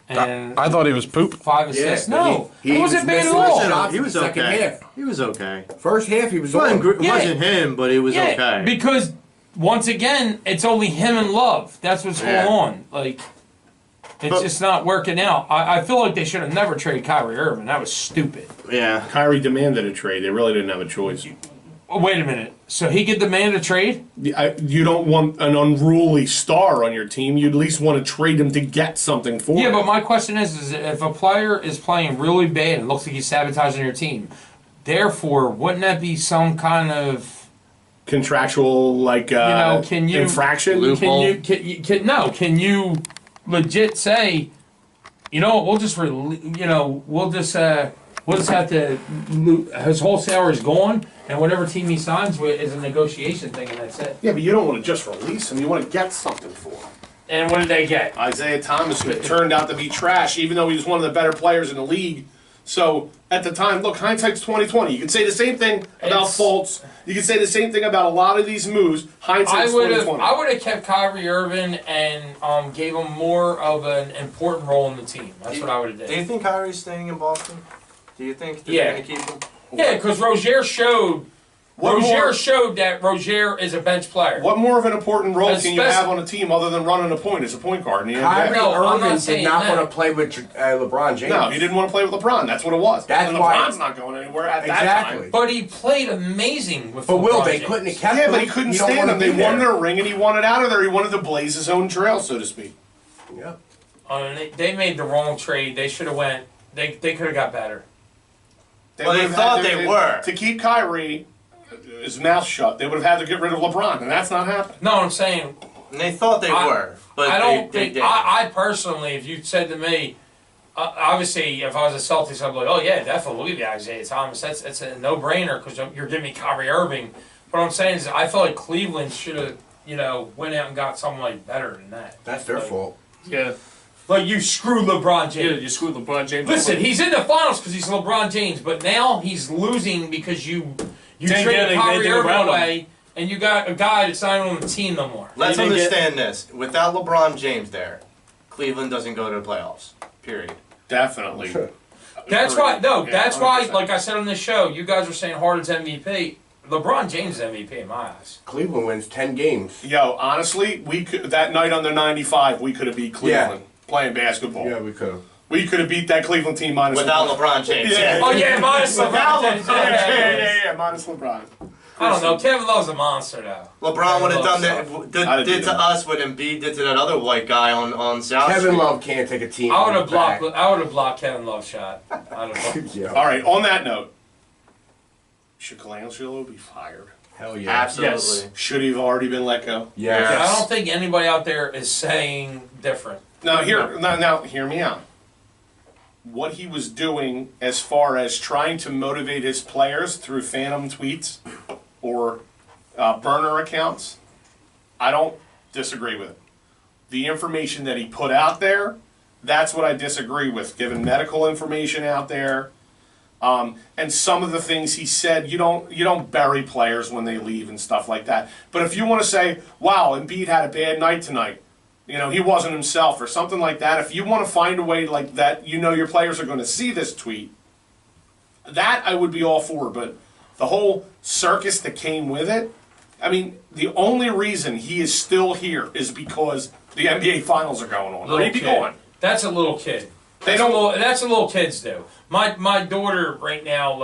And I thought he was poop. 5 assists. Yeah, No, he it wasn't was bad at missing all. the shot. He was Second okay. half. He was okay. First half, he was Wasn't, on. Yeah. wasn't him, but it was Yeah, okay. because once again, it's only him and Love. That's what's Yeah. going on. Like, it's But- just not working out. I feel like they should have never traded Kyrie Irving. That was stupid. Yeah. Kyrie demanded a trade. They really didn't have a choice. Oh, wait a minute. So he could demand a trade? You don't want an unruly star on your team. You at least want to trade him to get something for Yeah, him. but my question is if a player is playing really bad and looks like he's sabotaging your team, therefore, wouldn't that be some kind of Contractual, like, can you infraction? Loophole. Can you legit say, you know, we'll just have to. His whole salary's gone, and whatever team he signs with is a negotiation thing, and that's it. Yeah, but you don't want to just release him. You want to get something for him. And what did they get? Isaiah Thomas, who turned out to be trash, even though he was one of the better players in the league. So at the time, look, hindsight's 20/20. You can say the same thing about It's- Fultz. You can say the same thing about a lot of these moves. Hindsight's 20/20. I would have kept Kyrie Irving and gave him more of an important role in the team. That's what I would have Do you did. think Kyrie's staying in Boston? Do you think they're Yeah. going to keep him? Yeah, because Rozier showed Rozier showed that Rozier is a bench player. What more of an important role can you Especially- have on a team other than running a point as a point guard in the Kyrie NBA? No, I'm not Irving did saying not that. want to play with LeBron James. No, he didn't want to play with LeBron. That's what it was. That's and why- LeBron's not going anywhere at that Exactly. time. But he played amazing with But LeBron Will, they James. couldn't have kept him. Yeah, but he couldn't You don't stand wanna him. They be won there. their ring, and he wanted out of there. He wanted to blaze his own trail, so to speak. Yeah. They made the wrong trade. They should have went. They could have got better. Well, they would've thought had they were. To keep Kyrie, his mouth shut, they would have had to get rid of LeBron, and that's not happening. No, I'm saying And they thought they were, but I don't they think. didn't. I personally, if you said to me, obviously, if I was a Celtics, I'd be like, oh yeah, definitely look at the Isaiah Thomas. That's a no-brainer because you're giving me Kyrie Irving. What I'm saying is, I feel like Cleveland should have, went out and got someone like better than that. That's their fault. Yeah. Like you screw LeBron Yeah, James. you screwed LeBron James. Listen, he's in the finals because he's LeBron James, but now he's losing because you Didn't traded get Kyrie anything Irving around him. away, and you got a guy that's not even on the team no more. Let's They didn't understand this. Without LeBron James there, Cleveland doesn't go to the playoffs. Period. Definitely. That's why. No, Yeah, that's why. 100%. Like I said on this show, you guys were saying Harden's MVP. LeBron James is MVP in my eyes. Cleveland wins 10 games. Yo, honestly, we could that night under 95, we could have beat Cleveland playing basketball. Yeah, we could have. We could have beat that Cleveland team minus Without LeBron. LeBron James. Yeah. Oh yeah, minus LeBron James. Yeah, minus LeBron. I don't know. Kevin Love's a monster though. LeBron would have done Love that. I'd Did do to that. us what Embiid did to that other white guy on South Kevin Street. Love can't take a team. I would on have his back. blocked. I would have blocked Kevin Love's shot. I'd have blocked. Yeah. All right, on that note, should Colangelo be fired? Hell yeah. Absolutely. Yes. Should he have already been let go? Yeah. I don't think anybody out there is saying different. Now, hear me out. What he was doing as far as trying to motivate his players through phantom tweets or burner accounts, I don't disagree with it. The information that he put out there, that's what I disagree with. Giving medical information out there, and some of the things he said, you don't bury players when they leave and stuff like that. But if you want to say, wow, Embiid had a bad night tonight, he wasn't himself or something like that, if you want to find a way like that, your players are going to see this tweet, that I would be all for. But the whole circus that came with it, I mean, the only reason he is still here is because the NBA Finals are going on. Or he'd be gone. That's a little kid. They don't. That's what little kids do. My daughter right now,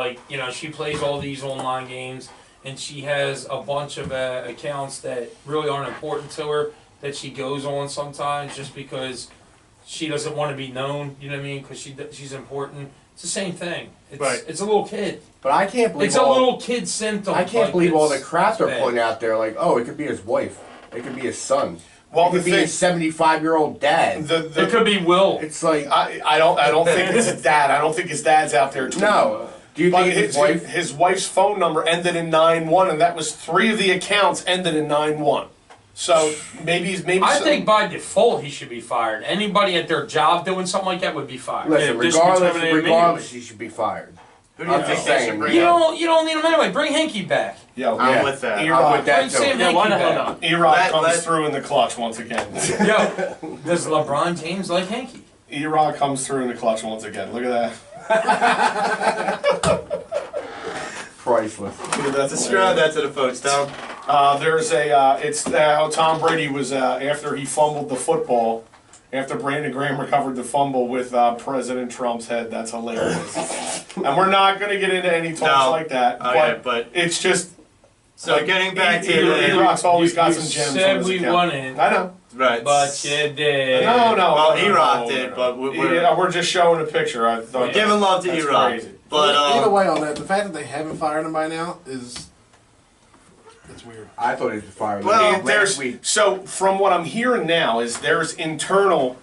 she plays all these online games, and she has a bunch of accounts that really aren't important to her that she goes on sometimes just because she doesn't want to be known. You know what I mean? Because she's important. It's the same thing. It's a little kid. But I can't believe It's a little kid symptom. I can't believe all the it's crap they're bad. putting out there. Like, oh, it could be his wife. It could be his son. Well, it could the be thing- his 75-year-old dad. It could be Will. It's like, I don't think it's his dad. I don't think his dad's out there. no. Do you But think it's his wife? his wife's phone number ended in 9-1, and that was 3 of the accounts ended in 9-1. So maybe. I think by default he should be fired. Anybody at their job doing something like that would be fired. Listen, Yeah, this should be regardless, terminated he should be fired. Who do you I'm think just they saying. should bring You up? don't need him anyway. Bring Hinkie back. Yo, Yeah. I'm with that. I'm E-Rod, with that Bring Sam too. Yeah, why the Hinkie hell back. not? E-Rod comes let- through in the clutch once again. Yo, does LeBron James like Hinkie? E-Rod comes through in the clutch once again. Look at Priceless. that. Describe that to the folks, Tom. There's it's how Tom Brady was after he fumbled the football. After Brandon Graham recovered the fumble with President Trump's head. That's hilarious. And we're not going to get into any talks No. like that. Okay, but- it's just. So getting back to E-Rod's always got you some gems said on his we account. won it. I know. right, But you did. No. Well, no, E-Rod no, did, no. but we're Yeah, we're just showing a picture. I thought giving love to that's E-Rod. crazy. But Either way on that, the fact that they haven't fired him by now is it's weird. I thought he was fired. Well, last There's week. so from what I'm hearing now is there's internal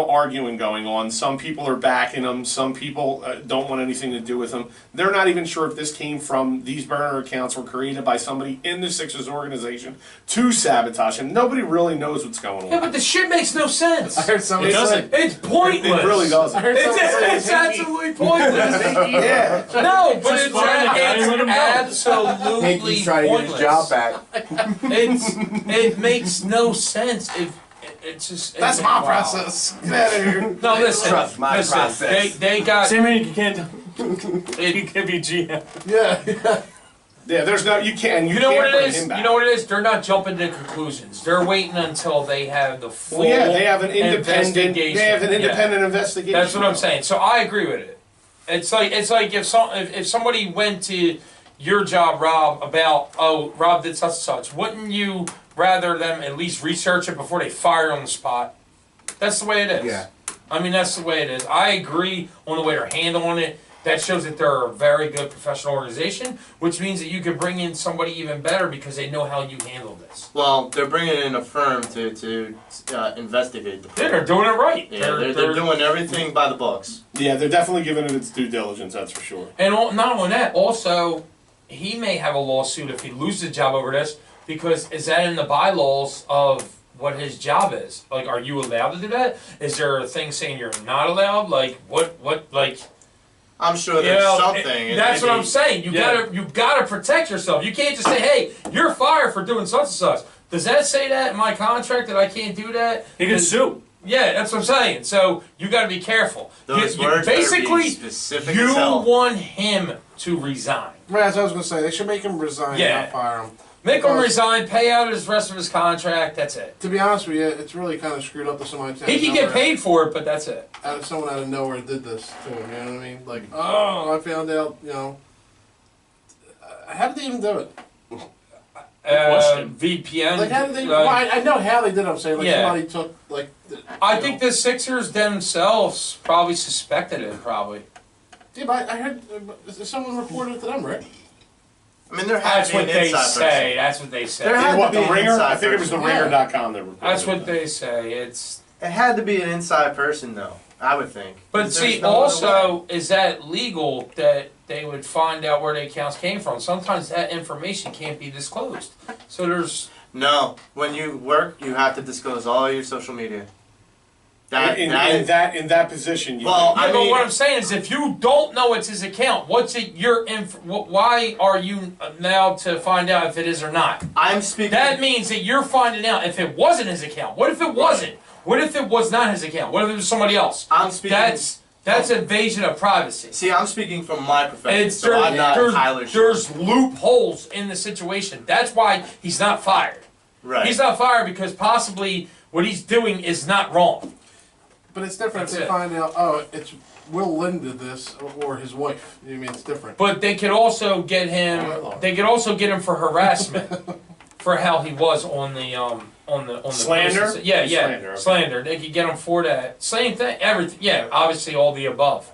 arguing going on. Some people are backing him. Some people don't want anything to do with him. They're not even sure if this came from these burner accounts were created by somebody in the Sixers organization to sabotage him. Nobody really knows what's going Yeah, on. but the shit makes no sense. I heard somebody It doesn't. say. It's pointless. It really doesn't. I heard somebody say It's absolutely pointless. Yeah. No, but Just it's, fire the guy and let him go. absolutely Hinkie's trying to get his pointless. job back. It makes no sense. It's just That's it's, my wow. process. Get out of here. No, listen. Trust my listen. process. They got Same thing, you can't. He could be GM. Yeah. Yeah, there's no, you can't You know what bring it is? him back. You know what it is? They're not jumping to conclusions. They're waiting until they have the full Well, yeah, they have an independent. investigation. They have an Yeah. independent investigation. That's what I'm saying. So I agree with it. It's like if somebody went to your job, Rob, about Rob did such and such, wouldn't you rather them at least research it before they fire on the spot? That's the way it is. Yeah. I mean, that's the way it is. I agree on the way they're handling it. That shows that they're a very good professional organization, which means that you could bring in somebody even better because they know how you handle this. Well, they're bringing in a firm to investigate the Yeah, they're doing it right. Yeah, they're doing everything by the books. Yeah, they're definitely giving it its due diligence. That's for sure. And not only that, also, he may have a lawsuit if he loses a job over this, because is that in the bylaws of what his job is? Like, are you allowed to do that? Is there a thing saying you're not allowed? Like, what, like... I'm sure there's something. That's what I'm saying. You gotta protect yourself. You can't just say, "Hey, you're fired for doing such and such." Does that say that in my contract that I can't do that? He can sue. Yeah, that's what I'm saying. So you got to be careful. Those You words basically, be specific you as hell. want him to resign. Right, as I was gonna say, they should make him resign, Yeah. not fire him. Make him Because, resign, pay out his rest of his contract. That's it. To be honest with you, it's really kind of screwed up to somebody. He can get paid for it, but that's it. Someone out of nowhere did this to him. You know what I mean? Like, oh, I found out. You know, how did they even do it? Question. VPN. Like, how did they? Well, I know how they did it. I'm saying, like, Yeah. somebody took, like. I think the Sixers themselves probably suspected it. Probably. Yeah, but I heard someone reported it to them, right? I mean, there has That's to be what an they inside say. person. That's what they say. There had What, to be the an Ringer? inside I think it was the person. Ringer.com that reported That's what that. they say. It's. It had to be an inside person, though. I would think. But There's see, no other way. also, is that legal that they would find out where the accounts came from? Sometimes that information can't be disclosed. So there's. No, when you work, you have to disclose all your social media. In that position, you Well, Yeah, I but mean, what I'm saying is, if you don't know it's his account, what's it? Why are you now to find out if it is or not? I'm speaking. That means that you're finding out if it wasn't his account. What if it wasn't? What if it was not his account? What if it was somebody else? I'm speaking. That's invasion of privacy. See, I'm speaking from my profession, It's so I'm not Tyler. there's loopholes in the situation. That's why he's not fired. Right. He's not fired because possibly what he's doing is not wrong. But it's different That's if they it. find out. Oh, it's Will Lynn did this, or his wife. You know what I mean, it's different. But they could also get him. They could also get him for harassment, for how he was on the Slander? Yeah, Slander, okay. slander. They could get him for that. Same thing. Everything. Yeah, obviously all the above.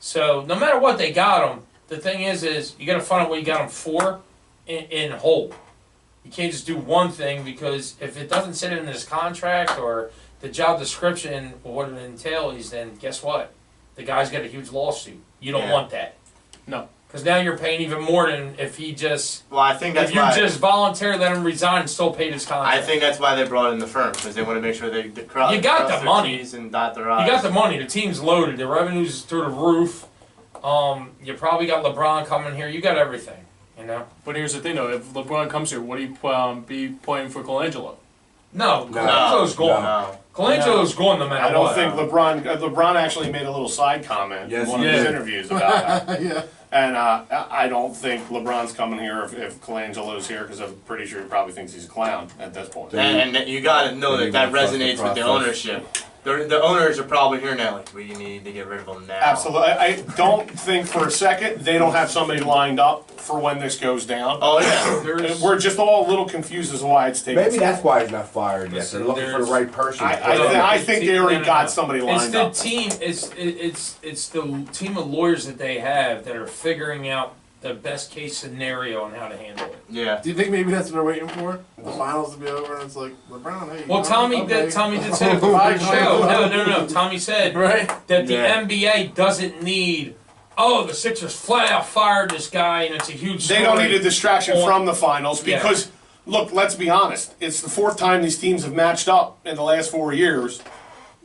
So no matter what they got him, the thing is you got to find out what you got him for in whole. You can't just do one thing, because if it doesn't sit in his contract or the job description or what it entails, then guess what? The guy's got a huge lawsuit. You don't Yeah. want that. No. Because now you're paying even more than if he just, Well, I think that's if you why. just voluntarily let him resign and still paid his contract. I think that's why they brought in the firm, because they want to make sure they cross You got the their money. T's and dot their You I's. got the money. The team's loaded. The revenue's through the roof. You probably got LeBron coming here. You got everything. You know. But here's the thing, though. If LeBron comes here, would he be playing for Colangelo? No, No. Colangelo's gone. No. Colangelo's gone no matter I don't what. think LeBron actually made a little side comment Yes, in one he of his did. interviews about that. Yeah. And I don't think LeBron's coming here if Colangelo's here, because I'm pretty sure he probably thinks he's a clown at this point. And you got to know Then that you that gotta trust the resonates with the process. ownership. The owners are probably here now, like, we need to get rid of him now. Absolutely. I don't think for a second they don't have somebody lined up for when this goes down. Oh, yeah. We're just all a little confused as to why it's taking Maybe so that's why he's not fired yet. They're looking for the right person. I think they already got somebody It's lined the up. team. It's the team of lawyers that they have that are figuring out the best case scenario on how to handle it. Yeah. Do you think maybe that's what they're waiting for? The finals to be over, and it's like LeBron. Hey. Well, Tommy did say it before the show. No. Tommy said Right. that the Yeah. NBA doesn't need. Oh, the Sixers flat out fired this guy, and it's a huge story. They don't need a distraction on- from the finals Yeah. because, look, let's be honest. It's the fourth time these teams have matched up in the last 4 years.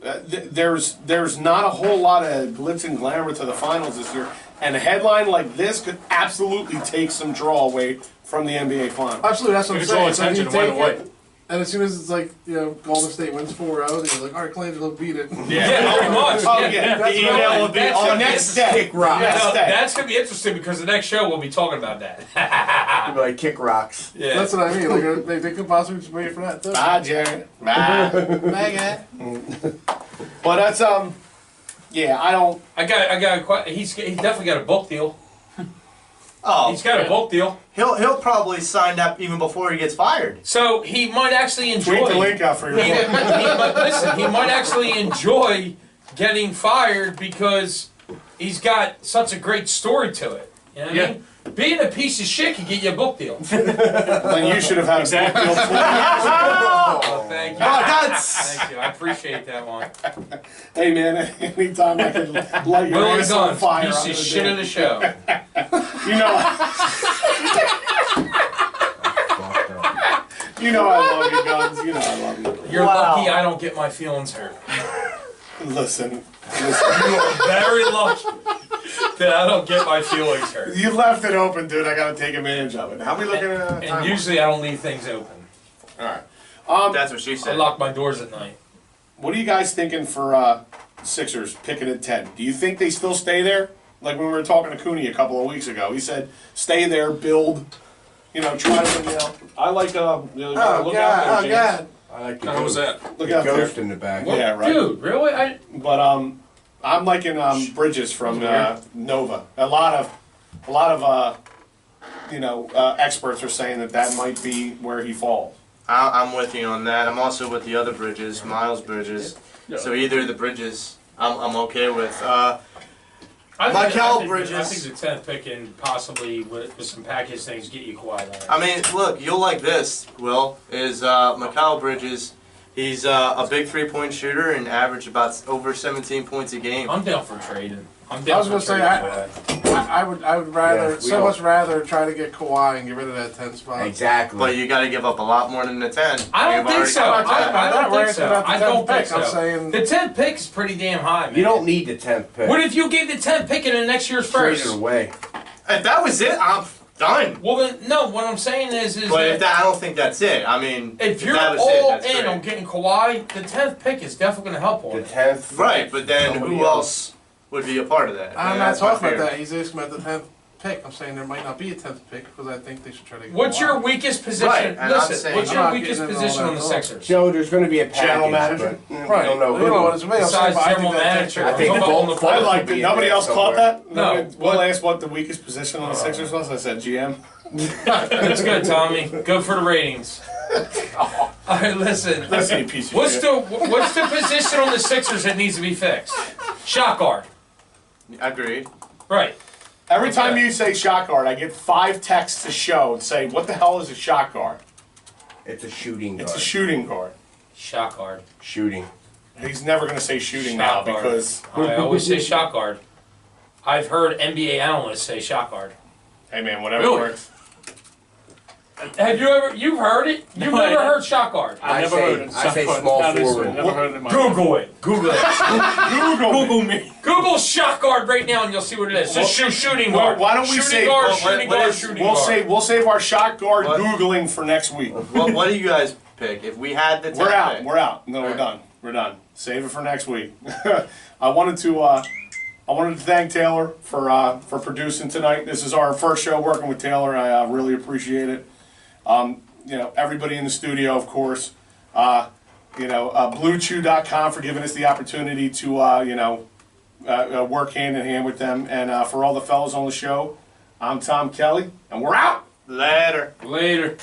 There's not a whole lot of glitz and glamour to the finals this year. And a headline like this could absolutely take some draw away from the NBA finals. Absolutely, that's what I'm It's all saying. So attention you went take away. it, And as soon as it's like, Golden State wins 4-0, they're like, all right, Colangelo beat it. Yeah, pretty much. Oh, yeah. yeah. That's The what email I- will be that's on gonna be next interesting. day. Kick rocks. Next day. That's going to be interesting because the next show we'll be talking about that. You'll be like kick rocks. Yeah. That's what I mean. Like, they could possibly just wait for that, too. Bye, Jared. Bye. But that's yeah. I don't. I got he's definitely got a book deal. Oh, He's got a book deal. he'll probably sign up even before he gets fired. So he might actually enjoy. Tweet the link out for your book. Listen, he might actually enjoy getting fired because he's got such a great story to it. You know what I mean? Being a piece of shit can get you a book deal. Then you should have had Exactly. a book deal 4 years ago. Oh, thank you. That's Thank you. I appreciate that one. Hey man, anytime I can light your Will ass on Guns, fire, piece I'm of gonna shit do of it. the show. You know, you know I love you, Guns. You know I love you. You're Wow. lucky I don't get my feelings hurt. Listen, You are very lucky that I don't get my feelings hurt. you left it open, dude. I gotta take advantage of it. How we looking at time? And usually I don't leave things open. All right. that's what she I said. lock my doors at night. What are you guys thinking for Sixers picking at 10? Do you think they still stay there? Like when we were talking to Cooney a couple of weeks ago, he said, "Stay there, build, try to win out." I like look out there, James. I like the How was that? Look the out there. ghost in the back. Yeah, right. Dude, really? But I'm liking Bridges from Nova. A lot of experts are saying that might be where he falls. I'm with you on that. I'm also with the other Bridges, Miles Bridges. So either of the Bridges, I'm okay with. Mikal Bridges. I think the 10th pick and possibly with some package things get you Kawhi Leonard. I mean, look, you'll like this, Will, is Mikal Bridges. He's a big three-point shooter and averaged about over 17 points a game. I'm down for trading. I'm I down was for gonna say, trading for that. I would rather, Yeah, we so don't- much rather try to get Kawhi and get rid of that 10 spot. Exactly. But you got to give up a lot more than the 10. I don't You've think already so. got the 10. I don't We're think asking so. about the I don't 10th think pick. so. I'm saying- The 10th pick is pretty damn high, man. you don't need the 10th pick. What if you gave the 10th pick in the next year's Trade first? it away. If that was it, I'm done. Well, then, no. What I'm saying is But if that that, I don't think that's it. I mean, if you're that was all it, that's in great. on getting Kawhi, the 10th pick is definitely going to help on The it. 10th. Right, but then Somebody who else would be a part of that? I'm And not that's my talking about fear. that. He's asking about the 10th pick. I'm saying there might not be a 10th pick because I think they should try to get What's Kawhi. your weakest position? Right, and I'm Listen, saying- what's I'm your not weakest getting into position all on the that Sixers? Joe, there's going to be a package. General manager? but, Right. We don't know. You know what it's I'm saying, Besides but I think general that 10th manager, pick- I think I'm talking on the I floor. liked it. Nobody else caught that? No. Will asked what the weakest position on the Sixers was. I said GM. That's good, Tommy. Go for the ratings. All right, listen. Listen, you piece of What's shit. the position on the Sixers that needs to be fixed? Shot guard. Agreed. Right. Every time you say shot guard, I get 5 texts to show and say, "What the hell is a shot guard?" It's a shooting guard. It's a shooting guard. Shot guard. Shooting. He's never going to say shooting now Shot guard. because, I always say shot guard. I've heard NBA analysts say shot guard. hey man, whatever Really? works. Have you ever? You've heard it? You've No, I never haven't. heard shot guard? I never say- heard it. I say Shot small guard. forward. Never heard it in my Google it. Google it. Google me. Google shot guard right now, and you'll see what it is. Just shooting Well, guard. why don't we shooting say- guard? well, Shooting what guard. is- Shooting We'll guard. save our shot guard What? Googling for next week. What do you guys pick? If we had the 10th We're out. pick, We're out. No, we're Alright. done. We're done. Save it for next week. I wanted to thank Taylor for producing tonight. This is our first show working with Taylor. I really appreciate it. Everybody in the studio, of course. BlueChew.com for giving us the opportunity to work hand in hand with them, and for all the fellas on the show, I'm Tom Kelly, and we're out. later. Later.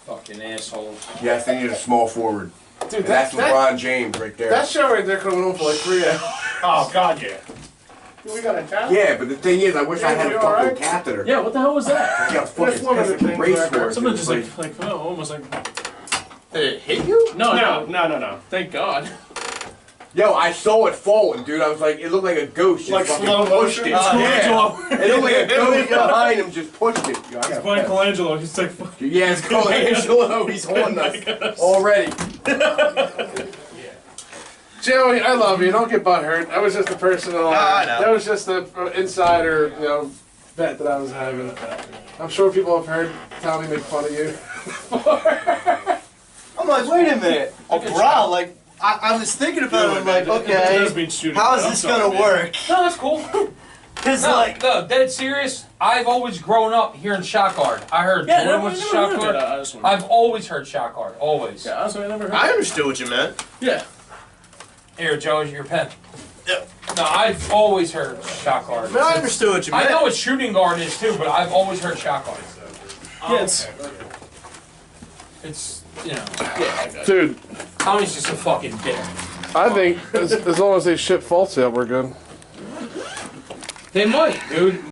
Fucking assholes. Yes, they need a small forward. Dude, And that's that LeBron James right there. that show right there could have went on for like 3 hours. Oh God, yeah. We got a towel. Yeah, but the thing is, I wish I had a you fucking alright? catheter. Yeah, what the hell was that? Yeah, fucking one of the pissing things brace back there. for it. Something just It's like oh, almost like. Did it hit you? No, No. Thank God. Yo, I saw it falling, dude. I was like, it looked like a ghost just Like fucking slow pushed motion? it. Colangelo. It looked like a ghost behind him just pushed it. Yo, I It's gotta- playing Colangelo. He's like, fuck. Yeah, it's Colangelo. He's on us already. Joey, I love you. Don't get butthurt. That was just a personal. I know. That was just a insider, bet that I was having. I'm sure people have heard Tommy make fun of you. I'm like, wait a minute. A bra, like, I was thinking about it, I'm like, okay, how is this gonna work? No, that's cool. Cause No, like, no, dead serious. I've always grown up hearing shot guard. I heard Jordan was a shot guard. I've always heard shot guard. Always. Yeah, honestly, I never heard. I understood what you meant. Yeah. Here, Joe, your pen. Yeah. No, I've always heard shot guard. I mean, I understood what you meant. I know what shooting guard is too, but I've always heard shot guard. Yeah, It's, you know. Dude, Tommy's just a fucking dick. I think as long as they ship faults out, we're good. They might, dude.